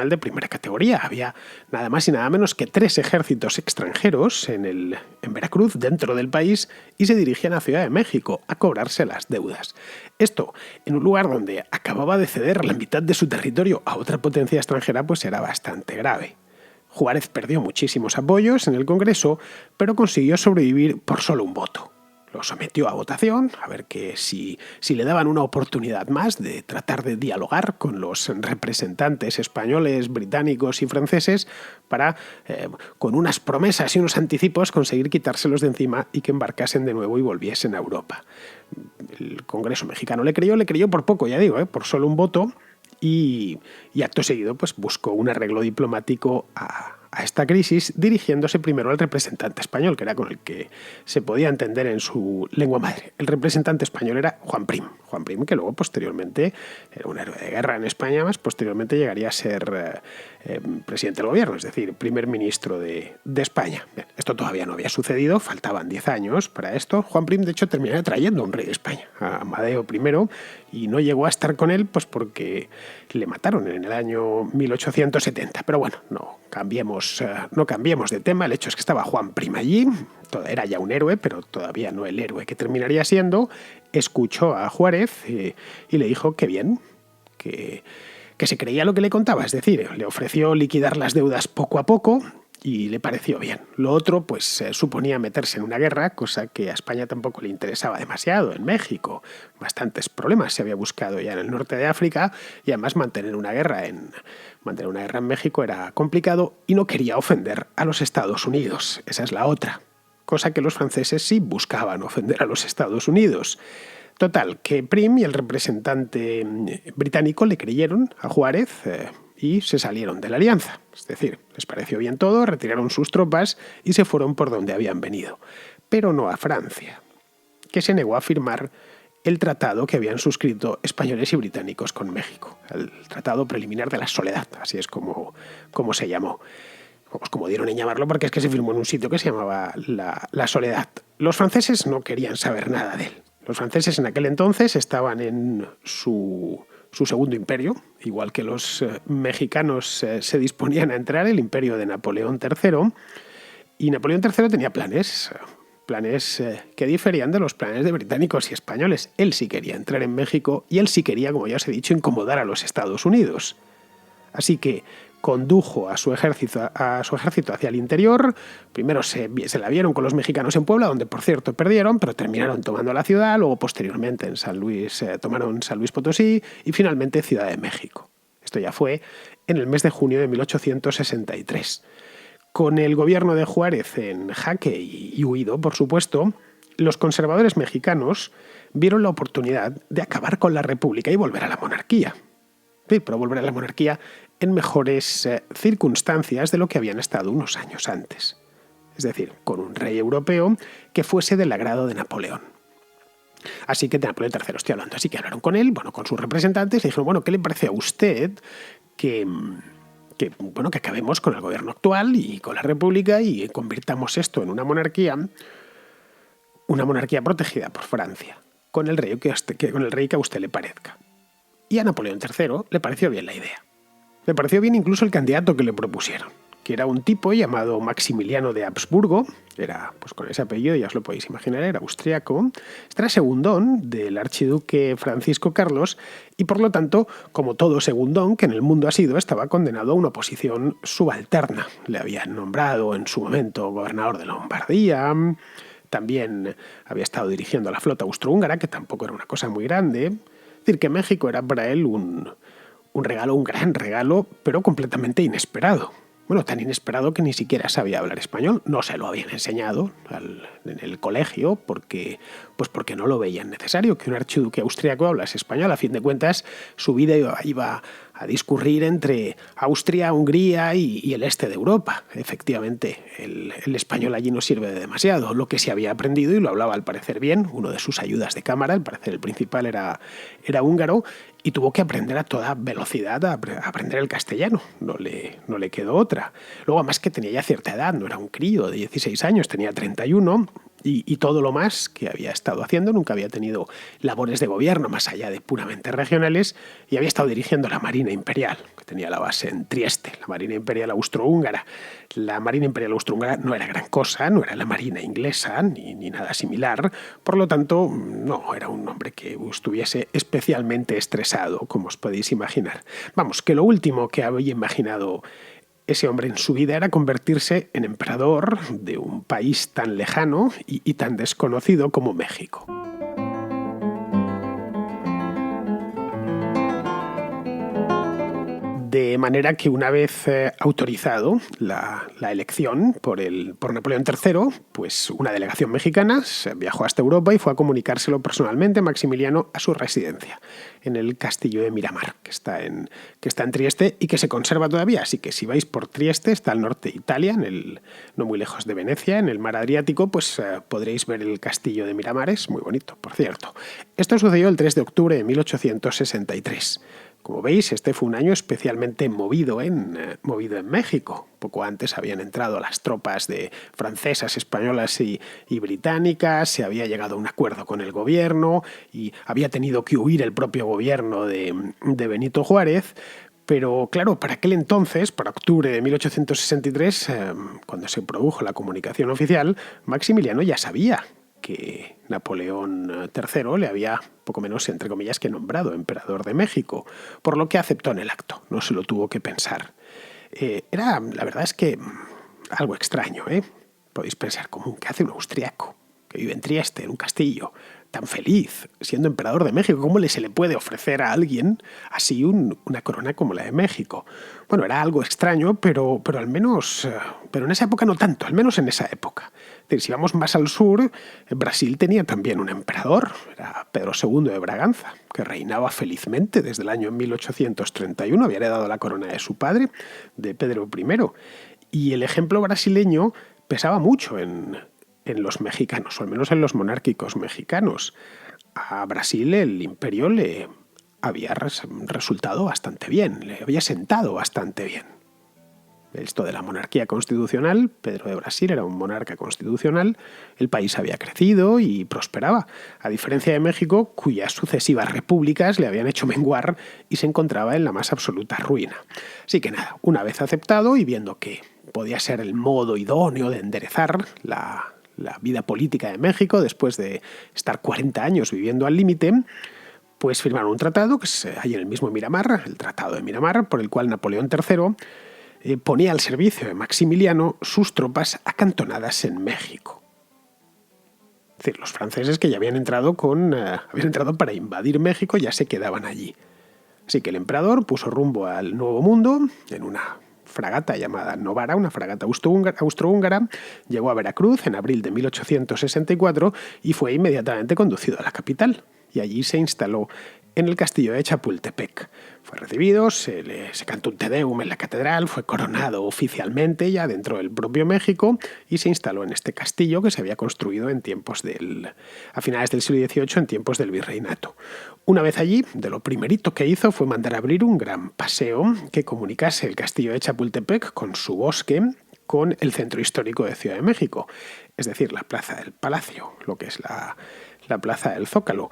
de primera categoría. Había nada más y nada menos que 3 ejércitos extranjeros en Veracruz, dentro del país, y se dirigían a Ciudad de México a cobrarse las deudas. Esto, en un lugar donde acababa de ceder la mitad de su territorio a otra potencia extranjera, pues era bastante grave. Juárez perdió muchísimos apoyos en el Congreso, pero consiguió sobrevivir por solo un voto. Lo sometió a votación, a ver que si le daban una oportunidad más de tratar de dialogar con los representantes españoles, británicos y franceses para, con unas promesas y unos anticipos, conseguir quitárselos de encima y que embarcasen de nuevo y volviesen a Europa. El Congreso mexicano le creyó por poco, ya digo, por solo un voto, y acto seguido pues buscó un arreglo diplomático a esta crisis, dirigiéndose primero al representante español, que era con el que se podía entender en su lengua madre. El representante español era Juan Prim, que luego posteriormente era un héroe de guerra en España, más posteriormente llegaría a ser presidente del gobierno, es decir, primer ministro de España. Bien, esto todavía no había sucedido, faltaban 10 años para esto. Juan Prim, de hecho, terminaría trayendo a un rey de España, a Amadeo I, y no llegó a estar con él pues porque le mataron en el año 1870. Pero bueno, no cambiemos de tema. El hecho es que estaba Juan Prim allí, era ya un héroe, pero todavía no el héroe que terminaría siendo. Escuchó a Juárez y le dijo que bien, que se creía lo que le contaba, es decir, le ofreció liquidar las deudas poco a poco y le pareció bien. Lo otro, pues, suponía meterse en una guerra, cosa que a España tampoco le interesaba demasiado. En México bastantes problemas se había buscado ya en el norte de África y además mantener una guerra en México era complicado y no quería ofender a los Estados Unidos. Esa es la otra. Cosa que los franceses sí buscaban, ofender a los Estados Unidos. Total, que Prim y el representante británico le creyeron a Juárez y se salieron de la alianza. Es decir, les pareció bien todo, retiraron sus tropas y se fueron por donde habían venido. Pero no a Francia, que se negó a firmar el tratado que habían suscrito españoles y británicos con México. El Tratado Preliminar de la Soledad, así es como se llamó. Como dieron en llamarlo, porque es que se firmó en un sitio que se llamaba la Soledad. Los franceses no querían saber nada de él. Los franceses en aquel entonces estaban en su segundo imperio, igual que los mexicanos se disponían a entrar, el imperio de Napoleón III, y Napoleón III tenía planes que diferían de los planes de británicos y españoles. Él sí quería entrar en México y él sí quería, como ya os he dicho, incomodar a los Estados Unidos. Así que condujo a su ejército hacia el interior. Primero se la vieron con los mexicanos en Puebla, donde por cierto perdieron, pero terminaron tomando la ciudad. Luego posteriormente en San Luis tomaron San Luis Potosí y finalmente Ciudad de México. Esto ya fue en el mes de junio de 1863. Con el gobierno de Juárez en jaque y huido, por supuesto, los conservadores mexicanos vieron la oportunidad de acabar con la República y volver a la monarquía. Sí, pero volver a la monarquía en mejores circunstancias de lo que habían estado unos años antes. Es decir, con un rey europeo que fuese del agrado de Napoleón. Así que de Napoleón III estoy hablando. Así que hablaron con él, con sus representantes, y dijeron, ¿qué le parece a usted que acabemos con el gobierno actual y con la República y convirtamos esto en una monarquía protegida por Francia, con el rey que a usted le parezca. Y a Napoleón III le pareció bien la idea. Le pareció bien incluso el candidato que le propusieron, que era un tipo llamado Maximiliano de Habsburgo. Era, pues con ese apellido, ya os lo podéis imaginar, era austriaco. Era segundón del archiduque Francisco Carlos y, por lo tanto, como todo segundón que en el mundo ha sido, estaba condenado a una posición subalterna. Le habían nombrado en su momento gobernador de Lombardía. También había estado dirigiendo la flota austrohúngara, que tampoco era una cosa muy grande. Es decir, que México era para él un regalo, un gran regalo, pero completamente inesperado. Bueno, tan inesperado que ni siquiera sabía hablar español. No se lo habían enseñado en el colegio porque no lo veían necesario que un archiduque austriaco hablase español. A fin de cuentas, su vida iba a discurrir entre Austria, Hungría y el este de Europa. Efectivamente, el español allí no sirve de demasiado. Lo que se había aprendido, y lo hablaba al parecer bien, uno de sus ayudas de cámara, al parecer el principal era húngaro, y tuvo que aprender a toda velocidad a aprender el castellano. No le quedó otra. Luego, además que tenía ya cierta edad, no era un crío de 16 años, tenía 31, y todo lo más que había estado haciendo, nunca había tenido labores de gobierno más allá de puramente regionales, y había estado dirigiendo la Marina Imperial, que tenía la base en Trieste, la Marina Imperial Austrohúngara. La Marina Imperial Austrohúngara no era gran cosa, no era la Marina inglesa ni nada similar, por lo tanto, no era un hombre que estuviese especialmente estresado, como os podéis imaginar. Vamos, que lo último que había imaginado ese hombre en su vida era convertirse en emperador de un país tan lejano y tan desconocido como México. De manera que una vez autorizado la elección por Napoleón III, pues una delegación mexicana viajó hasta Europa y fue a comunicárselo personalmente a Maximiliano a su residencia, en el castillo de Miramar, que está en Trieste y que se conserva todavía. Así que si vais por Trieste, está al norte de Italia, no muy lejos de Venecia, en el mar Adriático, pues podréis ver el castillo de Miramar. Es muy bonito, por cierto. Esto sucedió el 3 de octubre de 1863. Como veis, este fue un año especialmente movido en México. Poco antes habían entrado las tropas francesas, españolas y británicas, se había llegado a un acuerdo con el gobierno y había tenido que huir el propio gobierno de Benito Juárez. Pero claro, para aquel entonces, para octubre de 1863, cuando se produjo la comunicación oficial, Maximiliano ya sabía que Napoleón III le había, poco menos, entre comillas, que nombrado emperador de México, por lo que aceptó en el acto, no se lo tuvo que pensar. La verdad es que algo extraño, ¿eh? Podéis pensar, ¿qué hace un austriaco que vive en Trieste, en un castillo, tan feliz, siendo emperador de México? ¿Cómo se le puede ofrecer a alguien así una corona como la de México? Bueno, era algo extraño, pero al menos, pero en esa época no tanto, al menos en esa época. Es decir, si vamos más al sur, Brasil tenía también un emperador, era Pedro II de Braganza, que reinaba felizmente desde el año 1831, había heredado la corona de su padre, de Pedro I, y el ejemplo brasileño pesaba mucho en los mexicanos, o al menos en los monárquicos mexicanos. A Brasil el imperio le había resultado bastante bien, le había sentado bastante bien. Esto de la monarquía constitucional, Pedro de Brasil era un monarca constitucional, el país había crecido y prosperaba, a diferencia de México, cuyas sucesivas repúblicas le habían hecho menguar y se encontraba en la más absoluta ruina. Así que nada, una vez aceptado y viendo que podía ser el modo idóneo de enderezar la vida política de México después de estar 40 años viviendo al límite, pues firmaron un tratado que se halla en el mismo Miramar, el Tratado de Miramar, por el cual Napoleón III ponía al servicio de Maximiliano sus tropas acantonadas en México. Es decir, los franceses que ya habían entrado para invadir México ya se quedaban allí. Así que el emperador puso rumbo al Nuevo Mundo en una fragata llamada Novara, una fragata austrohúngara, llegó a Veracruz en abril de 1864 y fue inmediatamente conducido a la capital. Y allí se instaló en el castillo de Chapultepec. Fue recibido, se cantó un Te Deum en la catedral, fue coronado oficialmente ya dentro del propio México y se instaló en este castillo que se había construido a finales del siglo XVIII, en tiempos del virreinato. Una vez allí, de lo primerito que hizo fue mandar abrir un gran paseo que comunicase el castillo de Chapultepec con su bosque, con el centro histórico de Ciudad de México, es decir, la Plaza del Palacio, lo que es la Plaza del Zócalo.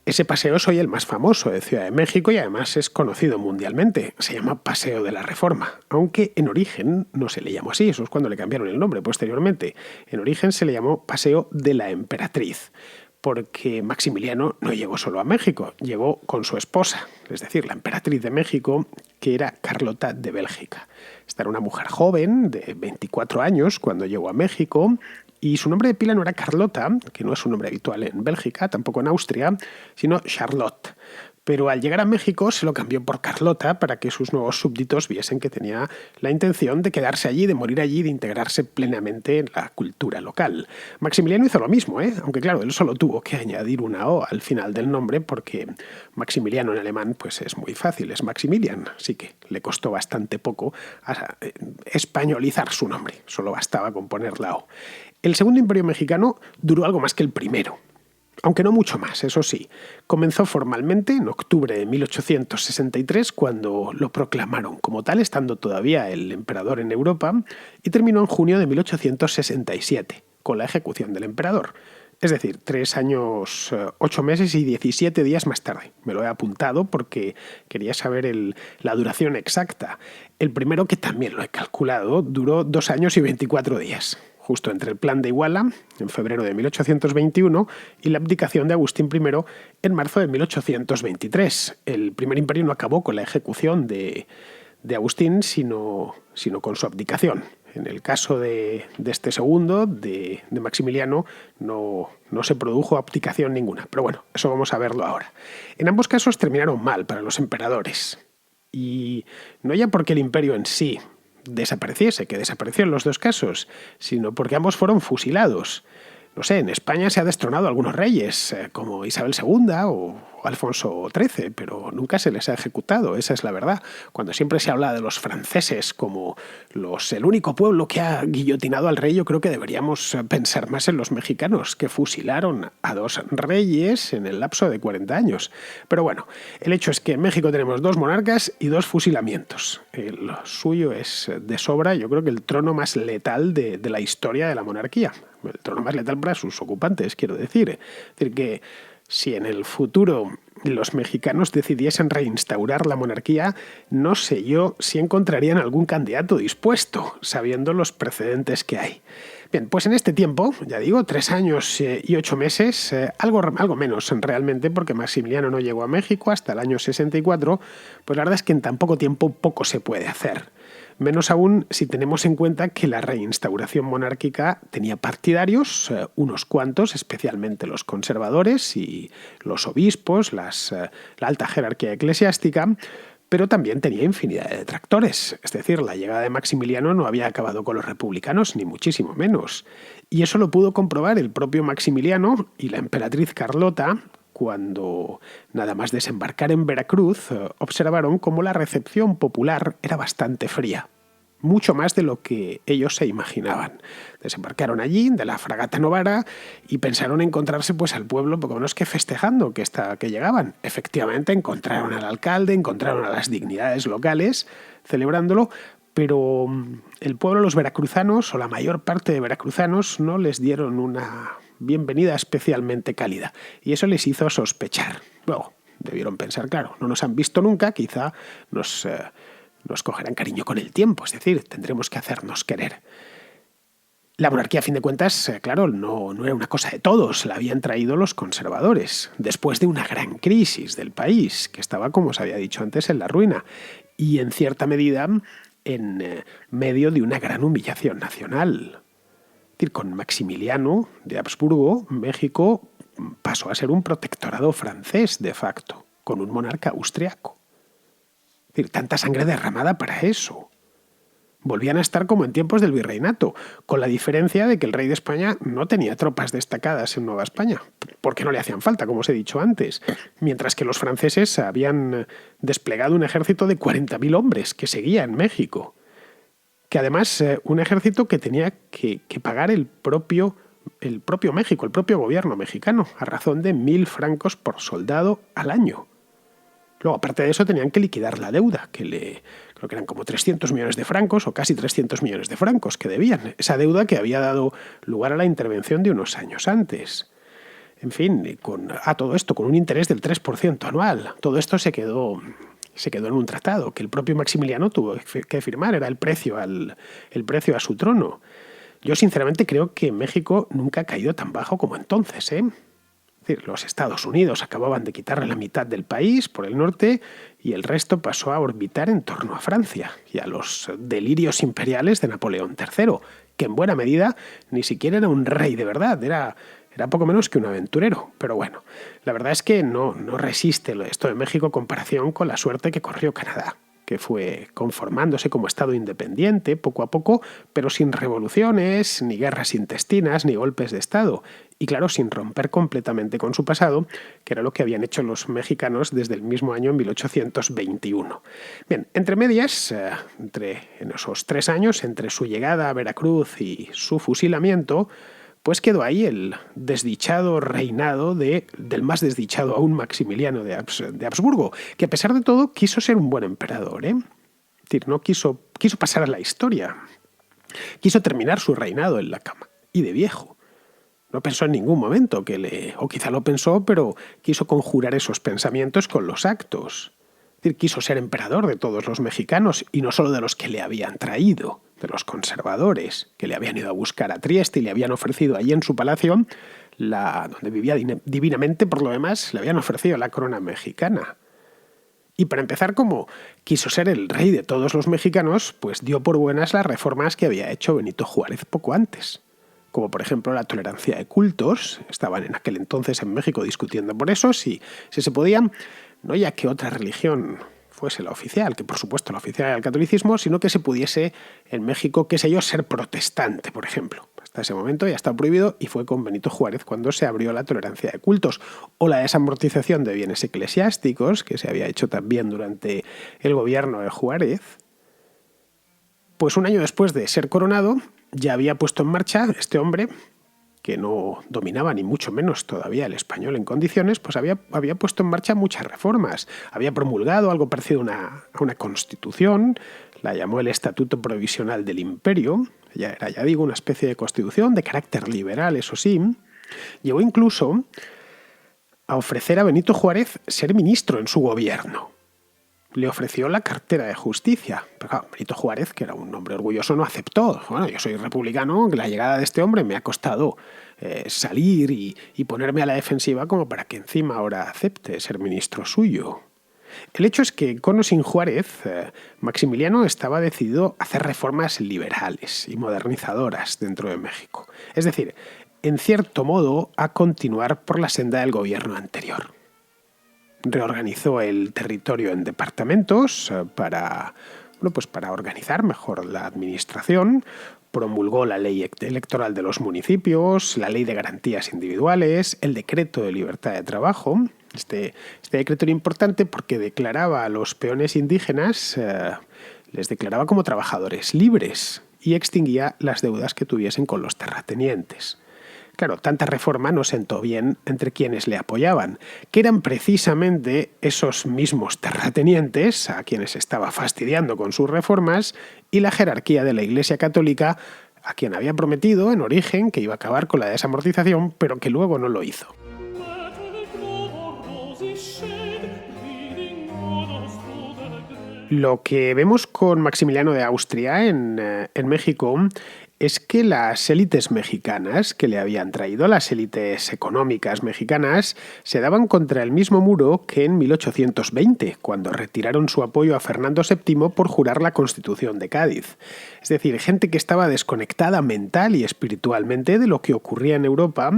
Ese paseo es hoy el más famoso de Ciudad de México y además es conocido mundialmente. Se llama Paseo de la Reforma, aunque en origen no se le llamó así, eso es cuando le cambiaron el nombre posteriormente. En origen se le llamó Paseo de la Emperatriz, porque Maximiliano no llegó solo a México, llegó con su esposa, es decir, la emperatriz de México, que era Carlota de Bélgica. Esta era una mujer joven, de 24 años, cuando llegó a México, y su nombre de pila no era Carlota, que no es un nombre habitual en Bélgica, tampoco en Austria, sino Charlotte. Pero al llegar a México se lo cambió por Carlota para que sus nuevos súbditos viesen que tenía la intención de quedarse allí, de morir allí, de integrarse plenamente en la cultura local. Maximiliano hizo lo mismo, aunque claro, él solo tuvo que añadir una O al final del nombre porque Maximiliano en alemán pues es muy fácil, es Maximilian, así que le costó bastante poco españolizar su nombre, solo bastaba con poner la O. El segundo imperio mexicano duró algo más que el primero, aunque no mucho más, eso sí. Comenzó formalmente en octubre de 1863, cuando lo proclamaron como tal, estando todavía el emperador en Europa, y terminó en junio de 1867, con la ejecución del emperador. Es decir, 3 años, 8 meses y 17 días más tarde. Me lo he apuntado porque quería saber la duración exacta. El primero, que también lo he calculado, duró 2 años y 24 días. Justo entre el Plan de Iguala, en febrero de 1821, y la abdicación de Agustín I en marzo de 1823. El primer imperio no acabó con la ejecución de Agustín, sino con su abdicación. En el caso de este segundo, de Maximiliano, no se produjo abdicación ninguna. Pero bueno, eso vamos a verlo ahora. En ambos casos terminaron mal para los emperadores. Y no ya porque el imperio en sí desapareciese, que desapareció en los dos casos, sino porque ambos fueron fusilados. No sé, en España se ha destronado a algunos reyes, como Isabel II o Alfonso XIII, pero nunca se les ha ejecutado, esa es la verdad. Cuando siempre se habla de los franceses como el único pueblo que ha guillotinado al rey, yo creo que deberíamos pensar más en los mexicanos, que fusilaron a 2 reyes en el lapso de 40 años. Pero bueno, el hecho es que en México tenemos 2 monarcas y 2 fusilamientos. Lo suyo es de sobra, yo creo que el trono más letal de la historia de la monarquía. El trono más letal para sus ocupantes, quiero decir. Es decir, que si en el futuro los mexicanos decidiesen reinstaurar la monarquía, no sé yo si encontrarían algún candidato dispuesto, sabiendo los precedentes que hay. Bien, pues en este tiempo, ya digo, 3 años y 8 meses, algo menos realmente, porque Maximiliano no llegó a México hasta el año 64, pues la verdad es que en tan poco tiempo poco se puede hacer. Menos aún si tenemos en cuenta que la reinstauración monárquica tenía partidarios, unos cuantos, especialmente los conservadores y los obispos, la alta jerarquía eclesiástica, pero también tenía infinidad de detractores. Es decir, la llegada de Maximiliano no había acabado con los republicanos, ni muchísimo menos. Y eso lo pudo comprobar el propio Maximiliano y la emperatriz Carlota, cuando, nada más desembarcar en Veracruz, observaron cómo la recepción popular era bastante fría. Mucho más de lo que ellos se imaginaban. Desembarcaron allí, de la fragata Novara, y pensaron encontrarse pues al pueblo poco menos que festejando que llegaban. Efectivamente, encontraron al alcalde, encontraron a las dignidades locales, celebrándolo, pero el pueblo, los veracruzanos, o la mayor parte de veracruzanos, no les dieron una bienvenida especialmente cálida, y eso les hizo sospechar. Luego, debieron pensar, claro, no nos han visto nunca, quizá nos cogerán cariño con el tiempo, es decir, tendremos que hacernos querer. La monarquía, a fin de cuentas, claro, no era una cosa de todos, la habían traído los conservadores, después de una gran crisis del país, que estaba, como os había dicho antes, en la ruina, y en cierta medida en medio de una gran humillación nacional. Es decir, con Maximiliano de Habsburgo, México pasó a ser un protectorado francés de facto, con un monarca austriaco. Es decir, tanta sangre derramada para eso. Volvían a estar como en tiempos del virreinato, con la diferencia de que el rey de España no tenía tropas destacadas en Nueva España, porque no le hacían falta, como os he dicho antes, mientras que los franceses habían desplegado un ejército de 40.000 hombres que seguía en México, que además un ejército que tenía que pagar el propio México, el propio gobierno mexicano, a razón de 1.000 francos por soldado al año. Luego, aparte de eso, tenían que liquidar la deuda, creo que eran como 300 millones de francos o casi 300 millones de francos que debían. Esa deuda que había dado lugar a la intervención de unos años antes. En fin, todo esto con un interés del 3% anual. Todo esto se quedó en un tratado que el propio Maximiliano tuvo que firmar. Era el precio a su trono. Yo sinceramente creo que México nunca ha caído tan bajo como entonces, ¿eh? Es decir, los Estados Unidos acababan de quitarle la mitad del país por el norte y el resto pasó a orbitar en torno a Francia y a los delirios imperiales de Napoleón III, que en buena medida ni siquiera era un rey de verdad, era poco menos que un aventurero. Pero bueno, la verdad es que no resiste esto de México en comparación con la suerte que corrió Canadá, que fue conformándose como Estado independiente poco a poco, pero sin revoluciones, ni guerras intestinas, ni golpes de Estado. Y claro, sin romper completamente con su pasado, que era lo que habían hecho los mexicanos desde el mismo año 1821. Bien, entre medias, en esos 3 años, entre su llegada a Veracruz y su fusilamiento, pues quedó ahí el desdichado reinado del más desdichado aún Maximiliano de Habsburgo, que a pesar de todo quiso ser un buen emperador, ¿eh? Es decir, no quiso pasar a la historia. Quiso terminar su reinado en la cama, y de viejo. No pensó en ningún momento o quizá lo pensó, pero quiso conjurar esos pensamientos con los actos. Es decir, quiso ser emperador de todos los mexicanos y no solo de los que le habían traído, de los conservadores, que le habían ido a buscar a Trieste y le habían ofrecido allí en su palacio, donde vivía divinamente por lo demás, le habían ofrecido la corona mexicana. Y para empezar, como quiso ser el rey de todos los mexicanos, pues dio por buenas las reformas que había hecho Benito Juárez poco antes. Como por ejemplo la tolerancia de cultos. Estaban en aquel entonces en México discutiendo por eso, si se podía, no ya que otra religión fuese la oficial, que por supuesto la oficial era el catolicismo, sino que se pudiese en México, qué sé yo, ser protestante, por ejemplo. Hasta ese momento ya estaba prohibido y fue con Benito Juárez cuando se abrió la tolerancia de cultos o la desamortización de bienes eclesiásticos, que se había hecho también durante el gobierno de Juárez. Pues un año después de ser coronado, ya había puesto en marcha este hombre, que no dominaba ni mucho menos todavía el español en condiciones, pues había puesto en marcha muchas reformas. Había promulgado algo parecido a una constitución, la llamó el Estatuto Provisional del Imperio, era, ya digo, una especie de constitución de carácter liberal, eso sí. Llegó incluso a ofrecer a Benito Juárez ser ministro en su gobierno. Le ofreció la cartera de justicia. Pero claro, Benito Juárez, que era un hombre orgulloso, no aceptó. Bueno, yo soy republicano, la llegada de este hombre me ha costado salir y ponerme a la defensiva como para que encima ahora acepte ser ministro suyo. El hecho es que, con o sin Juárez, Maximiliano estaba decidido a hacer reformas liberales y modernizadoras dentro de México. Es decir, en cierto modo, a continuar por la senda del gobierno anterior. Reorganizó el territorio en departamentos para organizar mejor la administración, promulgó la ley electoral de los municipios, la ley de garantías individuales, el decreto de libertad de trabajo. Este decreto era importante porque declaraba a los peones indígenas, les declaraba como trabajadores libres y extinguía las deudas que tuviesen con los terratenientes. Claro, tanta reforma no sentó bien entre quienes le apoyaban, que eran precisamente esos mismos terratenientes a quienes estaba fastidiando con sus reformas y la jerarquía de la Iglesia Católica, a quien había prometido en origen que iba a acabar con la desamortización, pero que luego no lo hizo. Lo que vemos con Maximiliano de Austria en México es que las élites mexicanas que le habían traído, las élites económicas mexicanas, se daban contra el mismo muro que en 1820, cuando retiraron su apoyo a Fernando VII por jurar la Constitución de Cádiz. Es decir, gente que estaba desconectada mental y espiritualmente de lo que ocurría en Europa,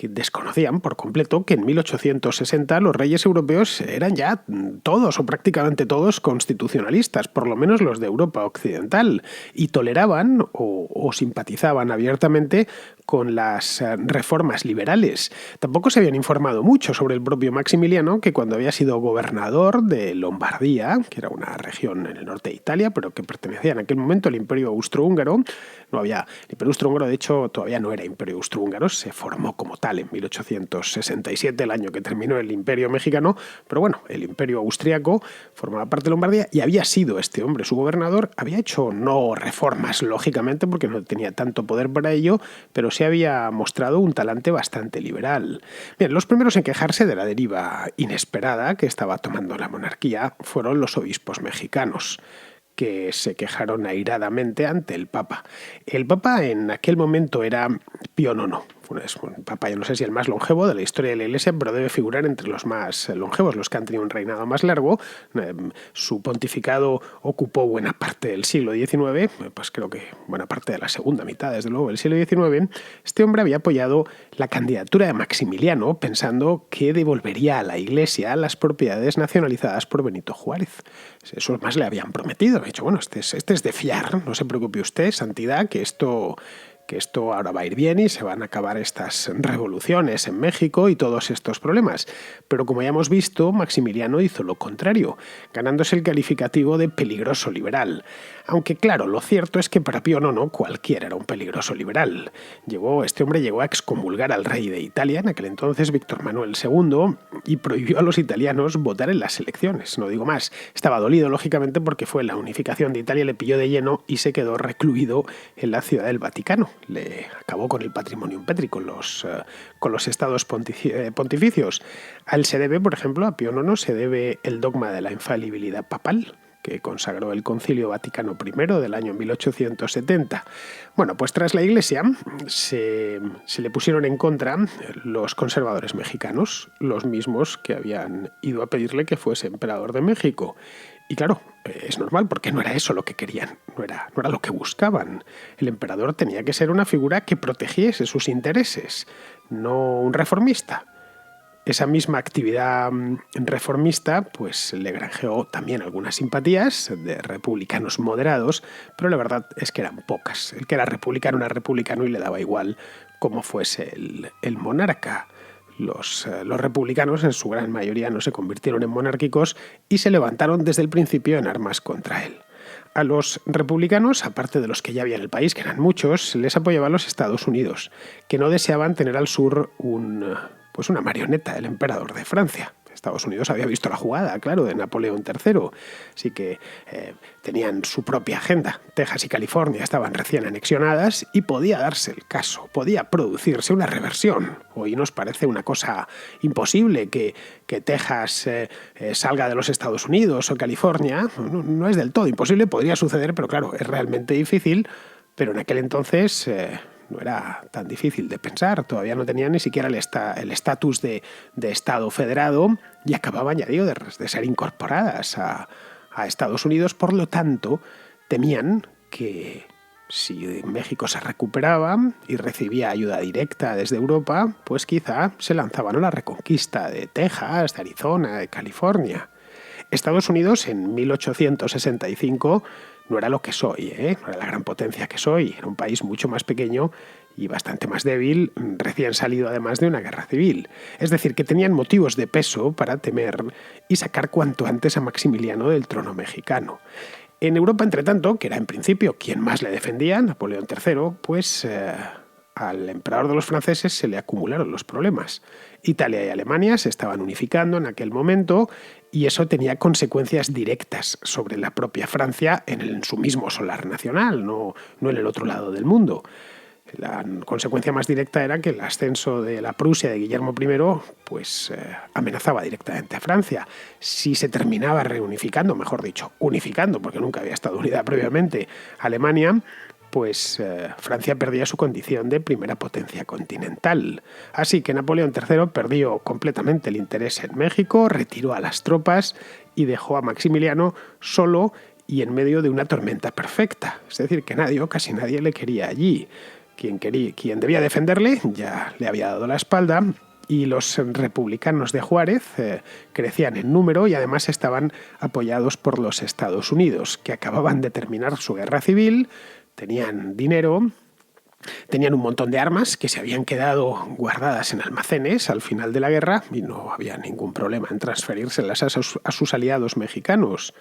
que desconocían por completo que en 1860 los reyes europeos eran ya todos o prácticamente todos constitucionalistas, por lo menos los de Europa occidental, y toleraban o simpatizaban abiertamente con las reformas liberales. Tampoco se habían informado mucho sobre el propio Maximiliano, que cuando había sido gobernador de Lombardía, que era una región en el norte de Italia, pero que pertenecía en aquel momento al Imperio Austrohúngaro, el Imperio Austrohúngaro, de hecho, todavía no era Imperio Austrohúngaro, se formó como tal en 1867, el año que terminó el Imperio Mexicano, pero bueno, el Imperio Austriaco formaba parte de Lombardía y había sido este hombre su gobernador, había hecho no reformas, lógicamente, porque no tenía tanto poder para ello, pero sí había mostrado un talante bastante liberal. Bien, los primeros en quejarse de la deriva inesperada que estaba tomando la monarquía fueron los obispos mexicanos, que se quejaron airadamente ante el Papa. El Papa en aquel momento era Pío IX. Es un papa, yo no sé si el más longevo de la historia de la Iglesia, pero debe figurar entre los más longevos, los que han tenido un reinado más largo. Su pontificado ocupó buena parte del siglo XIX, pues creo que buena parte de la segunda mitad, desde luego, del siglo XIX. Este hombre había apoyado la candidatura de Maximiliano pensando que devolvería a la Iglesia las propiedades nacionalizadas por Benito Juárez. Eso más le habían prometido. Ha dicho, bueno, este es de fiar, no se preocupe usted, santidad, que esto ahora va a ir bien y se van a acabar estas revoluciones en México y todos estos problemas. Pero como ya hemos visto, Maximiliano hizo lo contrario, ganándose el calificativo de peligroso liberal. Aunque claro, lo cierto es que para Pío IX cualquiera era un peligroso liberal. Este hombre llegó a excomulgar al rey de Italia, en aquel entonces Víctor Manuel II, y prohibió a los italianos votar en las elecciones. No digo más, estaba dolido lógicamente porque fue la unificación de Italia, le pilló de lleno y se quedó recluido en la ciudad del Vaticano. Le acabó con el patrimonio petri, con los estados pontificios. A él se debe, por ejemplo, a Pío IX se debe el dogma de la infalibilidad papal, que consagró el Concilio Vaticano I del año 1870. Bueno, pues tras la Iglesia se le pusieron en contra los conservadores mexicanos, los mismos que habían ido a pedirle que fuese emperador de México. Y claro, es normal porque no era eso lo que querían, no era lo que buscaban. El emperador tenía que ser una figura que protegiese sus intereses, no un reformista. Esa misma actividad reformista pues le granjeó también algunas simpatías de republicanos moderados, pero la verdad es que eran pocas. El que era republicano y le daba igual cómo fuese el monarca. Los republicanos en su gran mayoría no se convirtieron en monárquicos y se levantaron desde el principio en armas contra él. A los republicanos, aparte de los que ya había en el país, que eran muchos, les apoyaban los Estados Unidos, que no deseaban tener al sur una marioneta, el emperador de Francia. Estados Unidos había visto la jugada, claro, de Napoleón III, así que tenían su propia agenda. Texas y California estaban recién anexionadas y podía darse el caso, podía producirse una reversión. Hoy nos parece una cosa imposible que Texas salga de los Estados Unidos o California. No es del todo imposible, podría suceder, pero claro, es realmente difícil, pero en aquel entonces no era tan difícil de pensar, todavía no tenían ni siquiera el estatus de Estado federado y acababan, ya digo, de ser incorporadas a Estados Unidos. Por lo tanto, temían que si México se recuperaba y recibía ayuda directa desde Europa, pues quizá se lanzaban a la reconquista de Texas, de Arizona, de California. Estados Unidos en 1865 no era lo que soy, no era la gran potencia que soy, era un país mucho más pequeño y bastante más débil, recién salido además de una guerra civil. Es decir, que tenían motivos de peso para temer y sacar cuanto antes a Maximiliano del trono mexicano. En Europa, entre tanto, que era en principio quien más le defendía, Napoleón III, pues al emperador de los franceses se le acumularon los problemas. Italia y Alemania se estaban unificando en aquel momento y eso tenía consecuencias directas sobre la propia Francia en su mismo solar nacional, no en el otro lado del mundo. La consecuencia más directa era que el ascenso de la Prusia de Guillermo I pues, amenazaba directamente a Francia. Si se terminaba reunificando, mejor dicho, unificando, porque nunca había estado unida previamente, Alemania, pues Francia perdía su condición de primera potencia continental. Así que Napoleón III perdió completamente el interés en México, retiró a las tropas y dejó a Maximiliano solo y en medio de una tormenta perfecta. Es decir, que casi nadie le quería allí. quien debía defenderle ya le había dado la espalda, y los republicanos de Juárez crecían en número y además estaban apoyados por los Estados Unidos, que acababan de terminar su guerra civil, tenían dinero, tenían un montón de armas que se habían quedado guardadas en almacenes al final de la guerra y no había ningún problema en transferírselas a sus aliados mexicanos.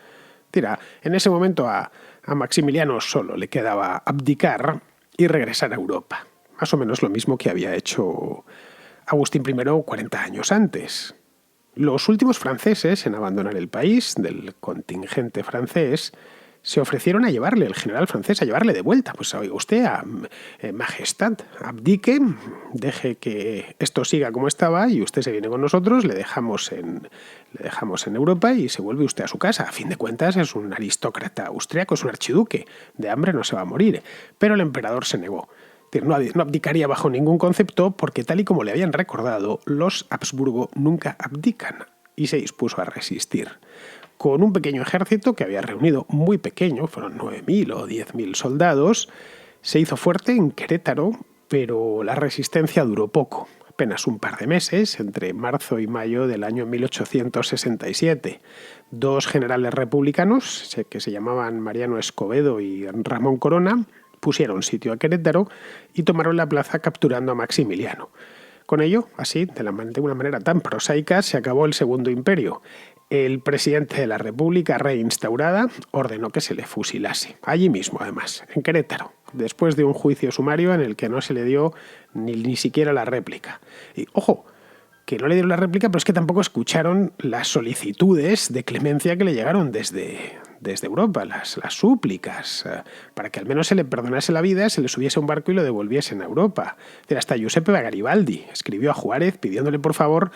Tira, en ese momento a Maximiliano solo le quedaba abdicar y regresar a Europa. Más o menos lo mismo que había hecho Agustín I 40 años antes. Los últimos franceses en abandonar el país, del contingente francés, se ofrecieron a llevarle, el general francés, a llevarle de vuelta. Pues oiga usted, majestad, abdique, deje que esto siga como estaba y usted se viene con nosotros, le dejamos en Europa y se vuelve usted a su casa. A fin de cuentas es un aristócrata austriaco, es un archiduque, de hambre no se va a morir. Pero el emperador se negó. No abdicaría bajo ningún concepto porque, tal y como le habían recordado, los Habsburgo nunca abdican, y se dispuso a resistir. Con un pequeño ejército que había reunido, muy pequeño, fueron 9.000 o 10.000 soldados, se hizo fuerte en Querétaro, pero la resistencia duró poco, apenas un par de meses, entre marzo y mayo del año 1867. Dos generales republicanos, que se llamaban Mariano Escobedo y Ramón Corona, pusieron sitio a Querétaro y tomaron la plaza capturando a Maximiliano. Con ello, así, de una manera tan prosaica, se acabó el Segundo Imperio. El presidente de la República reinstaurada ordenó que se le fusilase. Allí mismo, además, en Querétaro, después de un juicio sumario en el que no se le dio ni siquiera la réplica. Y, ojo, que no le dieron la réplica, pero es que tampoco escucharon las solicitudes de clemencia que le llegaron desde Europa, las súplicas, para que al menos se le perdonase la vida, se le subiese a un barco y lo devolviesen a Europa. Hasta Giuseppe Garibaldi escribió a Juárez pidiéndole por favor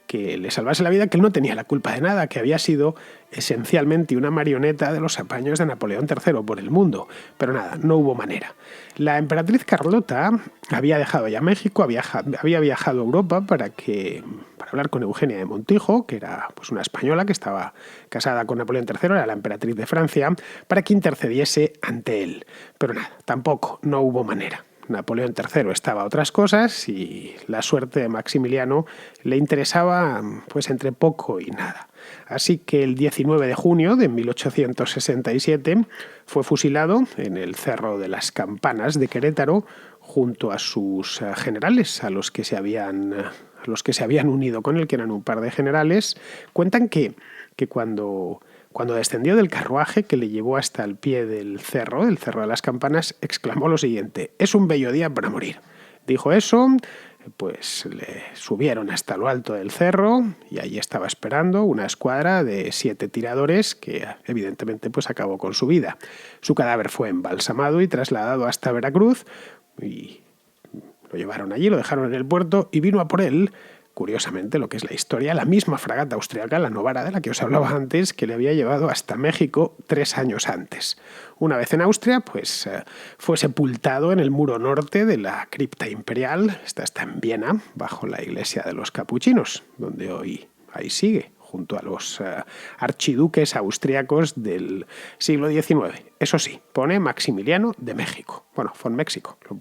que le salvase la vida, que él no tenía la culpa de nada, que había sido esencialmente una marioneta de los apaños de Napoleón III por el mundo. Pero nada, no hubo manera. La emperatriz Carlota había dejado ya México, había viajado a Europa para hablar con Eugenia de Montijo, que era pues una española que estaba casada con Napoleón III, era la emperatriz de Francia, para que intercediese ante él. Pero nada, tampoco, no hubo manera. Napoleón III estaba a otras cosas y la suerte de Maximiliano le interesaba pues entre poco y nada. Así que el 19 de junio de 1867 fue fusilado en el Cerro de las Campanas de Querétaro junto a sus generales, a los que se habían unido con él, que eran un par de generales. Cuentan que cuando descendió del carruaje que le llevó hasta el pie del Cerro de las Campanas, exclamó lo siguiente: «Es un bello día para morir». Dijo eso, pues le subieron hasta lo alto del cerro y allí estaba esperando una escuadra de 7 tiradores que evidentemente pues acabó con su vida. Su cadáver fue embalsamado y trasladado hasta Veracruz y lo llevaron allí, lo dejaron en el puerto y vino a por él, curiosamente, lo que es la historia, la misma fragata austriaca, la Novara, de la que os hablaba antes, que le había llevado hasta México 3 años antes. Una vez en Austria, pues fue sepultado en el muro norte de la cripta imperial. Esta está en Viena, bajo la iglesia de los capuchinos, donde hoy ahí sigue, junto a los archiduques austriacos del siglo XIX. Eso sí, pone Maximiliano de México. Bueno, von México, lo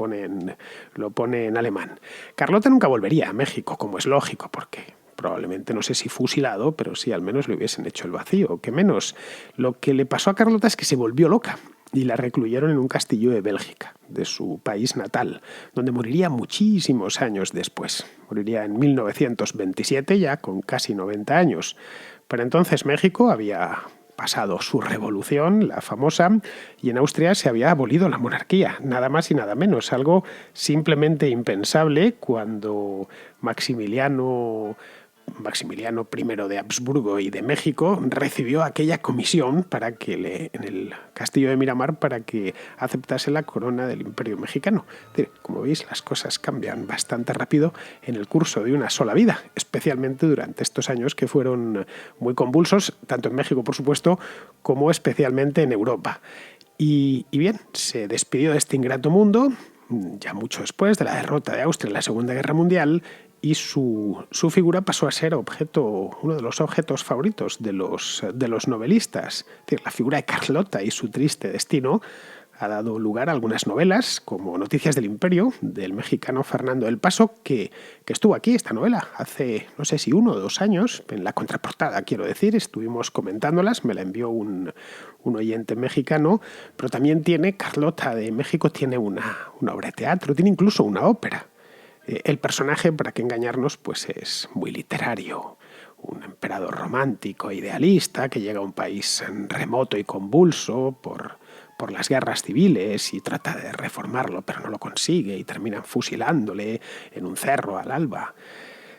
pone en alemán. Carlota nunca volvería a México, como es lógico, porque probablemente, no sé si fusilado, pero sí al menos le hubiesen hecho el vacío, que menos. Lo que le pasó a Carlota es que se volvió loca y la recluyeron en un castillo de Bélgica, de su país natal, donde moriría muchísimos años después. Moriría en 1927, ya con casi 90 años. Para entonces México había pasado su revolución, la famosa, y en Austria se había abolido la monarquía, nada más y nada menos, algo simplemente impensable cuando Maximiliano I de Habsburgo y de México recibió aquella comisión para que en el castillo de Miramar para que aceptase la corona del Imperio Mexicano. Como veis, las cosas cambian bastante rápido en el curso de una sola vida, especialmente durante estos años que fueron muy convulsos, tanto en México, por supuesto, como especialmente en Europa. Y bien, se despidió de este ingrato mundo ya mucho después de la derrota de Austria en la Segunda Guerra Mundial, y su figura pasó a ser uno de los objetos favoritos de los novelistas. Es decir, la figura de Carlota y su triste destino ha dado lugar a algunas novelas, como Noticias del Imperio, del mexicano Fernando del Paso, que estuvo aquí, esta novela, hace, no sé si 1 o 2 años, en la contraportada, quiero decir, estuvimos comentándolas, me la envió un oyente mexicano, pero también Carlota de México tiene una obra de teatro, tiene incluso una ópera. El personaje, para qué engañarnos, pues es muy literario. Un emperador romántico, idealista, que llega a un país remoto y convulso por las guerras civiles y trata de reformarlo, pero no lo consigue y terminan fusilándole en un cerro al alba.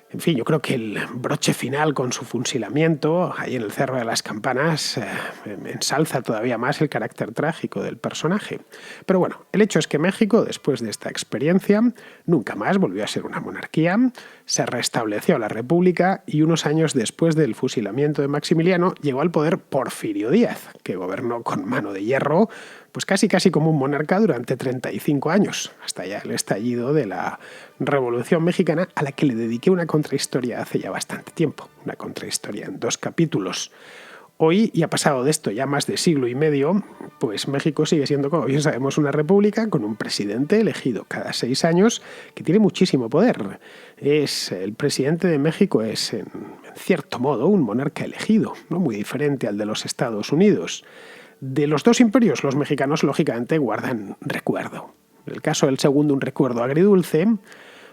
En fin, yo creo que el broche final con su fusilamiento ahí en el Cerro de las Campanas ensalza todavía más el carácter trágico del personaje. Pero bueno, el hecho es que México, después de esta experiencia, nunca más volvió a ser una monarquía, se restableció la República y unos años después del fusilamiento de Maximiliano llegó al poder Porfirio Díaz, que gobernó con mano de hierro, pues casi como un monarca durante 35 años, hasta ya el estallido de la Revolución Mexicana, a la que le dediqué una contrahistoria hace ya bastante tiempo, una contrahistoria en 2 capítulos. Hoy, y ha pasado de esto ya más de siglo y medio, pues México sigue siendo, como bien sabemos, una república con un presidente elegido cada 6 años que tiene muchísimo poder. El presidente de México es, en cierto modo, un monarca elegido, ¿no? Muy diferente al de los Estados Unidos. De los 2 imperios, los mexicanos, lógicamente, guardan recuerdo. En el caso del segundo, un recuerdo agridulce,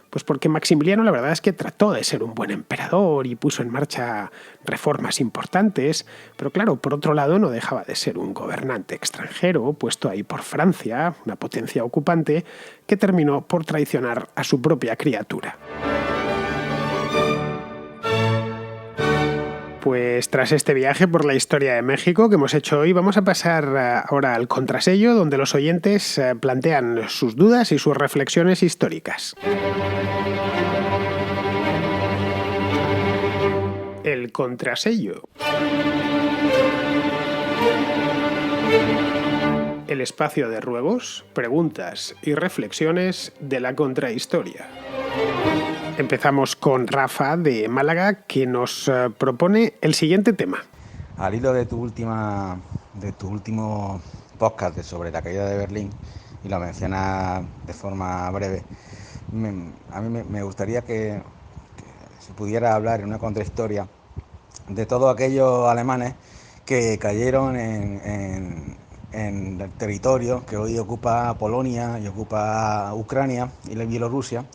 pues porque Maximiliano la verdad es que trató de ser un buen emperador y puso en marcha reformas importantes, pero claro, por otro lado no dejaba de ser un gobernante extranjero puesto ahí por Francia, una potencia ocupante, que terminó por traicionar a su propia criatura. Pues tras este viaje por la historia de México que hemos hecho hoy, vamos a pasar ahora al contrasello, donde los oyentes plantean sus dudas y sus reflexiones históricas. El contrasello. El espacio de ruegos, preguntas y reflexiones de la contrahistoria. Empezamos con Rafa de Málaga, que nos propone el siguiente tema. Al hilo de tu último podcast sobre la caída de Berlín, y lo mencionas de forma breve, a mí me gustaría que se pudiera hablar en una contrahistoria de todos aquellos alemanes que cayeron en el territorio que hoy ocupa Polonia y ocupa Ucrania y la Bielorrusia,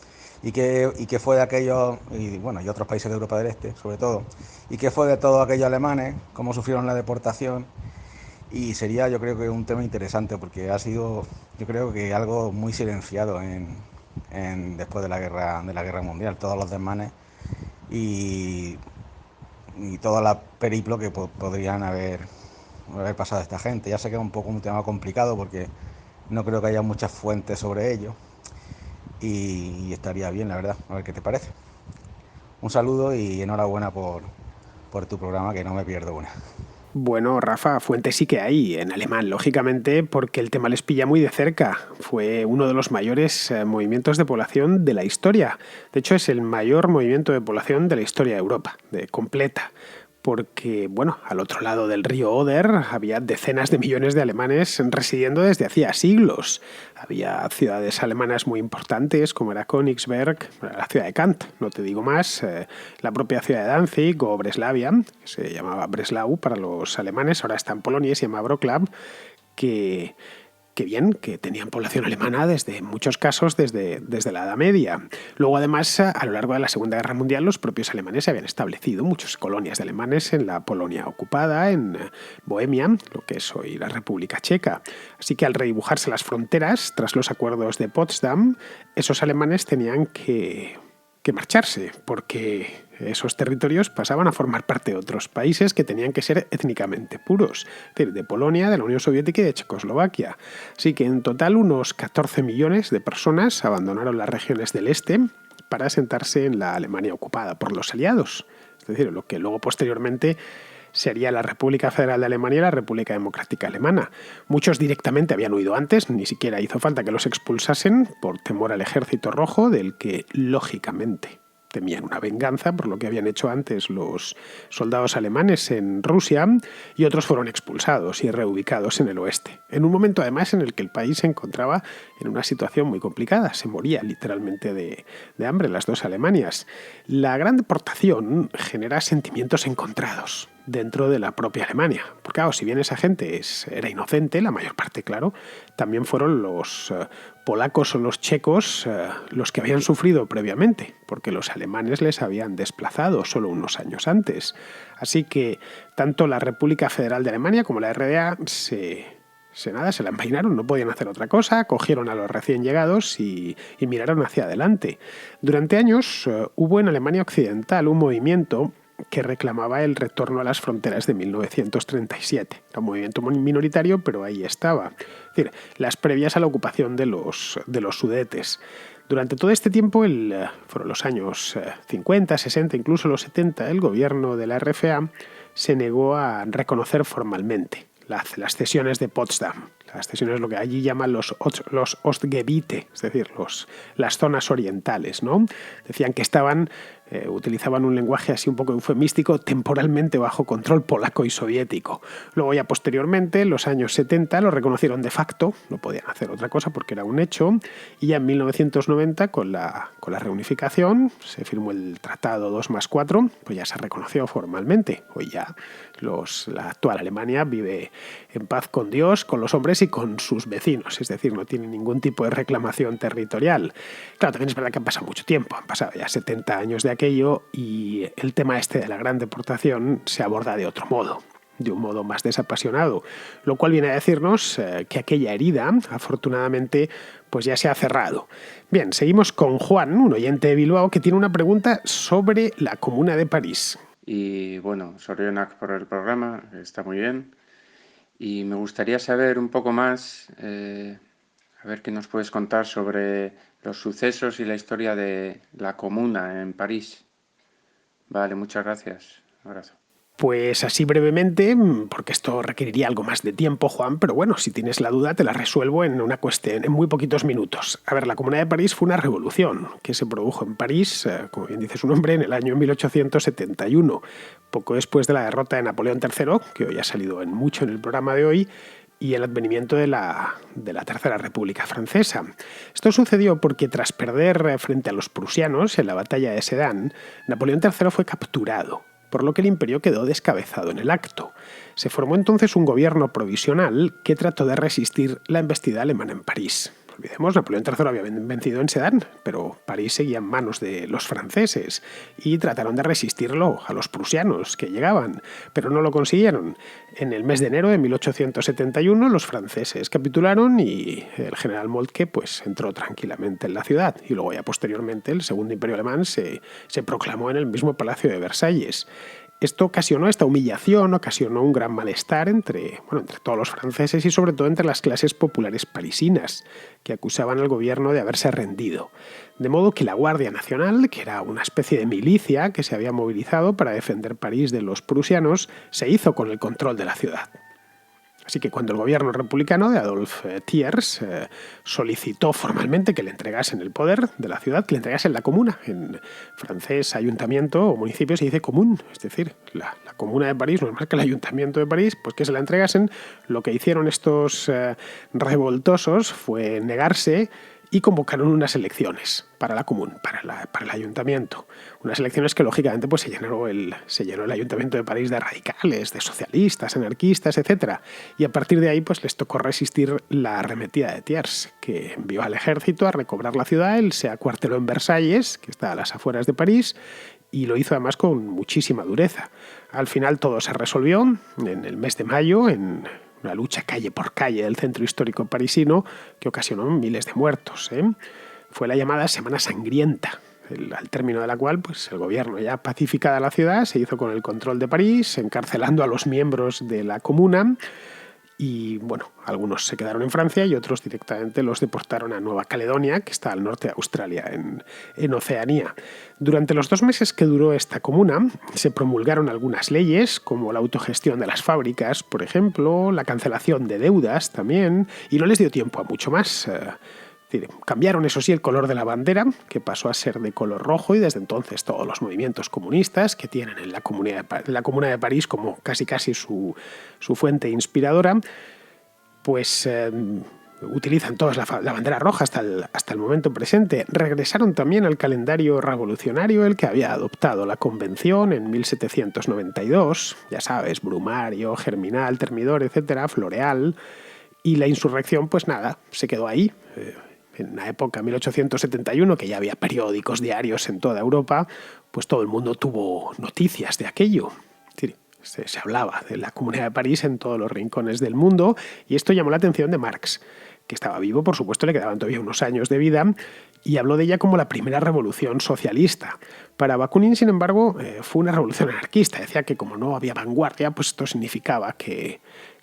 y que fue de aquellos, y otros países de Europa del Este sobre todo, y que fue de todos aquellos alemanes, cómo sufrieron la deportación. Y sería, yo creo, que un tema interesante, porque ha sido, yo creo, que algo muy silenciado después de la guerra mundial, todos los desmanes y todo el periplo que podrían haber pasado esta gente. Ya sé que es un tema complicado, porque no creo que haya muchas fuentes sobre ello, y estaría bien, la verdad, a ver qué te parece. Un saludo y enhorabuena por tu programa, que no me pierdo una. Bueno, Rafa, fuentes sí que hay en alemán, lógicamente, porque el tema les pilla muy de cerca. Fue uno de los mayores movimientos de población de la historia. De hecho, es el mayor movimiento de población de la historia de Europa, completa. Porque, al otro lado del río Oder había decenas de millones de alemanes residiendo desde hacía siglos. Había ciudades alemanas muy importantes, como era Königsberg, la ciudad de Kant, no te digo más, la propia ciudad de Danzig o Breslavia, que se llamaba Breslau para los alemanes, ahora está en Polonia y se llama Wrocław, que tenían población alemana en muchos casos desde la Edad Media. Luego, además, a lo largo de la Segunda Guerra Mundial, los propios alemanes se habían establecido muchas colonias de alemanes en la Polonia ocupada, en Bohemia, lo que es hoy la República Checa. Así que al redibujarse las fronteras, tras los acuerdos de Potsdam, esos alemanes tenían que marcharse, porque esos territorios pasaban a formar parte de otros países que tenían que ser étnicamente puros, es decir, de Polonia, de la Unión Soviética y de Checoslovaquia. Así que en total unos 14 millones de personas abandonaron las regiones del este para asentarse en la Alemania ocupada por los aliados, es decir, lo que luego posteriormente sería la República Federal de Alemania y la República Democrática Alemana. Muchos directamente habían huido antes, ni siquiera hizo falta que los expulsasen por temor al Ejército Rojo, del que, lógicamente, temían una venganza por lo que habían hecho antes los soldados alemanes en Rusia, y otros fueron expulsados y reubicados en el oeste, en un momento además en el que el país se encontraba en una situación muy complicada. Se moría literalmente de hambre las dos Alemanias. La gran deportación genera sentimientos encontrados dentro de la propia Alemania. Porque claro, si bien esa gente era inocente, la mayor parte, claro, también fueron los polacos o los checos los que habían sufrido previamente, porque los alemanes les habían desplazado solo unos años antes. Así que tanto la República Federal de Alemania como la RDA se la envainaron, no podían hacer otra cosa, cogieron a los recién llegados y miraron hacia adelante. Durante años hubo en Alemania Occidental un movimiento que reclamaba el retorno a las fronteras de 1937. Era un movimiento minoritario, pero ahí estaba. Es decir, las previas a la ocupación de los Sudetes. Durante todo este tiempo, fueron los años 50, 60, incluso los 70, el gobierno de la RFA se negó a reconocer formalmente las cesiones de Potsdam. Las cesiones, lo que allí llaman los Ostgebiete, es decir, las zonas orientales, ¿no? Decían que utilizaban un lenguaje así un poco eufemístico, temporalmente bajo control polaco y soviético. Luego ya posteriormente, en los años 70, lo reconocieron de facto, no podían hacer otra cosa porque era un hecho, y ya en 1990, con la reunificación, se firmó el Tratado 2+4, pues ya se reconoció formalmente. Hoy ya la actual Alemania vive en paz con Dios, con los hombres y con sus vecinos, es decir, no tiene ningún tipo de reclamación territorial. Claro, también es verdad que han pasado mucho tiempo, han pasado ya 70 años de aquello, y el tema de la gran deportación se aborda de otro modo, de un modo más desapasionado, lo cual viene a decirnos que aquella herida, afortunadamente, pues ya se ha cerrado. Bien, seguimos con Juan, un oyente de Bilbao, que tiene una pregunta sobre la Comuna de París. Y bueno, sorionak por el programa, está muy bien. Y me gustaría saber un poco más, a ver qué nos puedes contar sobre los sucesos y la historia de la Comuna en París. Vale, muchas gracias. Un abrazo. Pues así brevemente, porque esto requeriría algo más de tiempo, Juan, pero bueno, si tienes la duda te la resuelvo en muy poquitos minutos. A ver, la Comuna de París fue una revolución que se produjo en París, como bien dice su nombre, en el año 1871, poco después de la derrota de Napoleón III, que hoy ha salido mucho en el programa de hoy, y el advenimiento de la Tercera República Francesa. Esto sucedió porque tras perder frente a los prusianos en la batalla de Sedan, Napoleón III fue capturado, por lo que el imperio quedó descabezado en el acto. Se formó entonces un gobierno provisional que trató de resistir la embestida alemana en París. No olvidemos, Napoleón III había vencido en Sedan, pero París seguía en manos de los franceses y trataron de resistirlo a los prusianos que llegaban, pero no lo consiguieron. En el mes de enero de 1871 los franceses capitularon y el general Moltke pues entró tranquilamente en la ciudad, y luego ya posteriormente el Segundo Imperio Alemán se proclamó en el mismo Palacio de Versalles. Esta humillación ocasionó un gran malestar entre todos los franceses y sobre todo entre las clases populares parisinas, que acusaban al gobierno de haberse rendido. De modo que la Guardia Nacional, que era una especie de milicia que se había movilizado para defender París de los prusianos, se hizo con el control de la ciudad. Así que cuando el gobierno republicano de Adolphe Thiers solicitó formalmente que le entregasen el poder de la ciudad, que le entregasen la comuna, en francés ayuntamiento o municipio se dice común, es decir, la comuna de París no es más que el ayuntamiento de París, pues que se la entregasen, lo que hicieron estos revoltosos fue negarse y convocaron unas elecciones para la común, para el ayuntamiento. Unas elecciones que lógicamente pues se llenó el ayuntamiento de París de radicales, de socialistas, anarquistas, etc. Y a partir de ahí pues les tocó resistir la arremetida de Thiers, que envió al ejército a recobrar la ciudad. Él se acuarteló en Versalles, que está a las afueras de París, y lo hizo además con muchísima dureza. Al final todo se resolvió en el mes de mayo, en una lucha calle por calle del centro histórico parisino que ocasionó miles de muertos. Fue la llamada Semana Sangrienta, al término de la cual pues, el gobierno, ya pacificada la ciudad, se hizo con el control de París, encarcelando a los miembros de la comuna. Y bueno, algunos se quedaron en Francia y otros directamente los deportaron a Nueva Caledonia, que está al norte de Australia, en Oceanía. Durante los 2 meses que duró esta comuna, se promulgaron algunas leyes, como la autogestión de las fábricas, por ejemplo, la cancelación de deudas también, y no les dio tiempo a mucho más. Es decir, cambiaron, eso sí, el color de la bandera, que pasó a ser de color rojo, y desde entonces todos los movimientos comunistas que tienen en la Comuna de París como casi su fuente inspiradora, pues utilizan todos la bandera roja hasta el momento presente. Regresaron también al calendario revolucionario, el que había adoptado la Convención en 1792, ya sabes, Brumario, Germinal, Termidor, etcétera, Floreal, y la insurrección, pues nada, se quedó ahí. En la época 1871, que ya había periódicos diarios en toda Europa, pues todo el mundo tuvo noticias de aquello. Se hablaba de la Comuna de París en todos los rincones del mundo, y esto llamó la atención de Marx, que estaba vivo, por supuesto, le quedaban todavía unos años de vida, y habló de ella como la primera revolución socialista. Para Bakunin, sin embargo, fue una revolución anarquista. Decía que como no había vanguardia, pues esto significaba que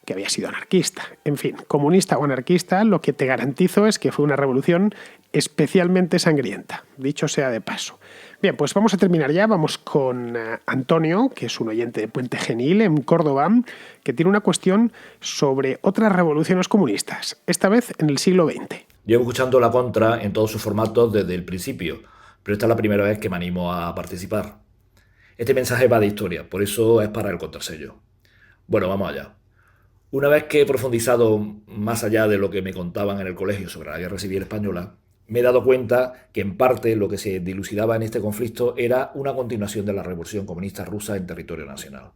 había sido anarquista. En fin, comunista o anarquista, lo que te garantizo es que fue una revolución especialmente sangrienta, dicho sea de paso. Bien, pues vamos a terminar ya. Vamos con Antonio, que es un oyente de Puente Genil, en Córdoba, que tiene una cuestión sobre otras revoluciones comunistas, esta vez en el siglo XX. Llevo escuchando La Contra en todos sus formatos desde el principio, pero esta es la primera vez que me animo a participar. Este mensaje va de historia, por eso es para el contrasello. Bueno, vamos allá. Una vez que he profundizado más allá de lo que me contaban en el colegio sobre la Guerra Civil Española, me he dado cuenta que en parte lo que se dilucidaba en este conflicto era una continuación de la Revolución Comunista Rusa en territorio nacional.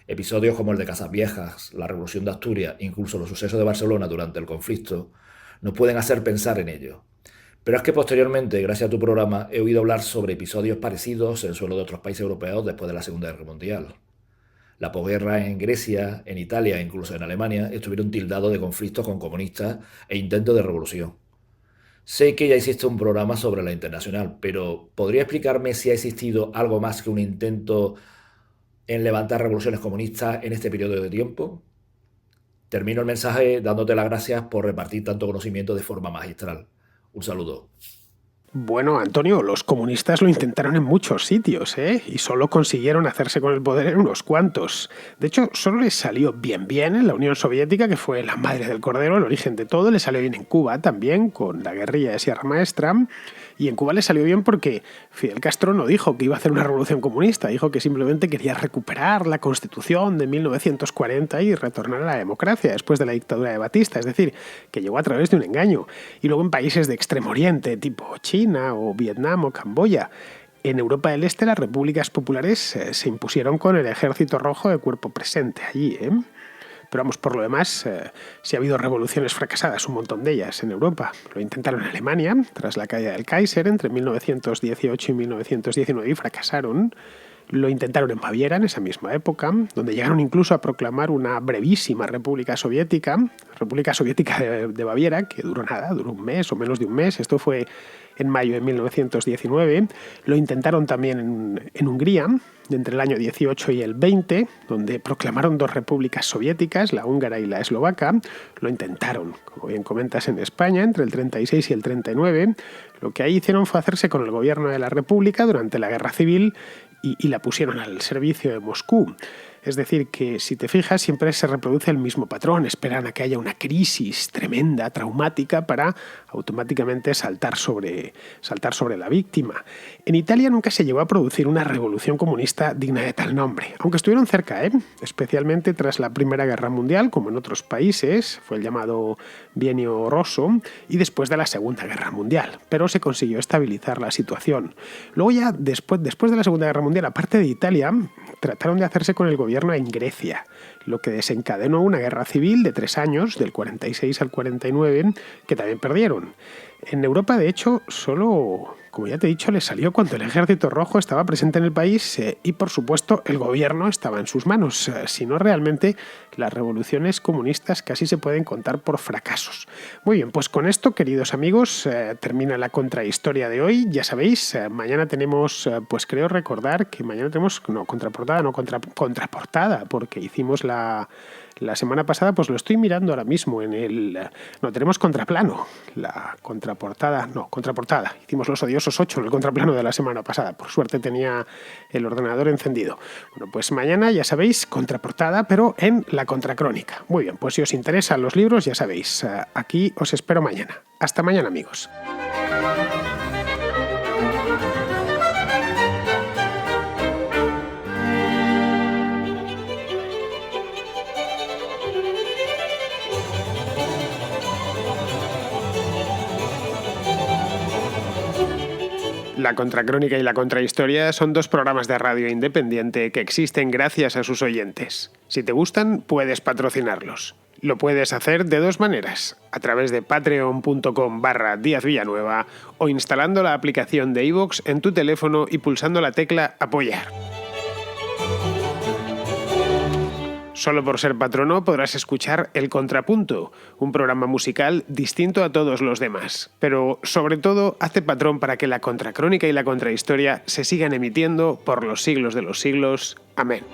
Episodios como el de Casas Viejas, la Revolución de Asturias, incluso los sucesos de Barcelona durante el conflicto, nos pueden hacer pensar en ello. Pero es que posteriormente, gracias a tu programa, he oído hablar sobre episodios parecidos en suelo de otros países europeos después de la Segunda Guerra Mundial. La posguerra en Grecia, en Italia e incluso en Alemania estuvieron tildados de conflictos con comunistas e intentos de revolución. Sé que ya existe un programa sobre la internacional, pero ¿podría explicarme si ha existido algo más que un intento en levantar revoluciones comunistas en este periodo de tiempo? Termino el mensaje dándote las gracias por repartir tanto conocimiento de forma magistral. Un saludo. Bueno, Antonio, los comunistas lo intentaron en muchos sitios, y solo consiguieron hacerse con el poder en unos cuantos. De hecho, solo les salió bien en la Unión Soviética, que fue la madre del cordero, el origen de todo. Les salió bien en Cuba también, con la guerrilla de Sierra Maestra. Y en Cuba les salió bien porque Fidel Castro no dijo que iba a hacer una revolución comunista, dijo que simplemente quería recuperar la Constitución de 1940 y retornar a la democracia después de la dictadura de Batista, es decir, que llegó a través de un engaño. Y luego en países de Extremo Oriente, tipo China o Vietnam o Camboya, en Europa del Este las repúblicas populares se impusieron con el ejército rojo de cuerpo presente allí, Pero vamos, por lo demás, sí ha habido revoluciones fracasadas, un montón de ellas en Europa. Lo intentaron en Alemania, tras la caída del Kaiser, entre 1918 y 1919, y fracasaron. Lo intentaron en Baviera en esa misma época, donde llegaron incluso a proclamar una brevísima República Soviética de Baviera, que duró un mes o menos de un mes. Esto fue en mayo de 1919. Lo intentaron también en Hungría, entre el año 18 y el 20, donde proclamaron dos repúblicas soviéticas, la húngara y la eslovaca. Lo intentaron, como bien comentas, en España, entre el 36 y el 39. Lo que ahí hicieron fue hacerse con el gobierno de la República durante la Guerra Civil y la pusieron al servicio de Moscú. Es decir, que si te fijas siempre se reproduce el mismo patrón, esperan a que haya una crisis tremenda, traumática, para automáticamente saltar sobre la víctima. En Italia nunca se llegó a producir una revolución comunista digna de tal nombre, aunque estuvieron cerca, especialmente tras la Primera Guerra Mundial, como en otros países, fue el llamado Bienio Rosso, y después de la Segunda Guerra Mundial, pero se consiguió estabilizar la situación. Luego ya, después de la Segunda Guerra Mundial, aparte de Italia, trataron de hacerse con el gobierno en Grecia, lo que desencadenó una guerra civil de 3 años, del 46 al 49, que también perdieron. En Europa, de hecho, solo, como ya te he dicho, les salió cuando el ejército rojo estaba presente en el país y, por supuesto, el gobierno estaba en sus manos. Si no, realmente las revoluciones comunistas casi se pueden contar por fracasos. Muy bien, pues con esto, queridos amigos, termina la contrahistoria de hoy. Ya sabéis, mañana tenemos, pues creo recordar que mañana tenemos, contraportada, porque hicimos la semana pasada, pues lo estoy mirando ahora mismo tenemos contraplano. La contraportada contraportada. No, contraportada. Hicimos Los Odiosos 8 en el contraplano de la semana pasada. Por suerte tenía el ordenador encendido. Bueno, pues mañana, ya sabéis, contraportada, pero en la Contracrónica. Muy bien, pues si os interesan los libros, ya sabéis, aquí os espero mañana. Hasta mañana, amigos. La Contracrónica y la Contrahistoria son dos programas de radio independiente que existen gracias a sus oyentes. Si te gustan, puedes patrocinarlos. Lo puedes hacer de dos maneras, a través de patreon.com/Díaz Villanueva o instalando la aplicación de iVoox en tu teléfono y pulsando la tecla Apoyar. Solo por ser patrono podrás escuchar El Contrapunto, un programa musical distinto a todos los demás. Pero, sobre todo, hazte patrón para que la Contracrónica y la Contrahistoria se sigan emitiendo por los siglos de los siglos. Amén.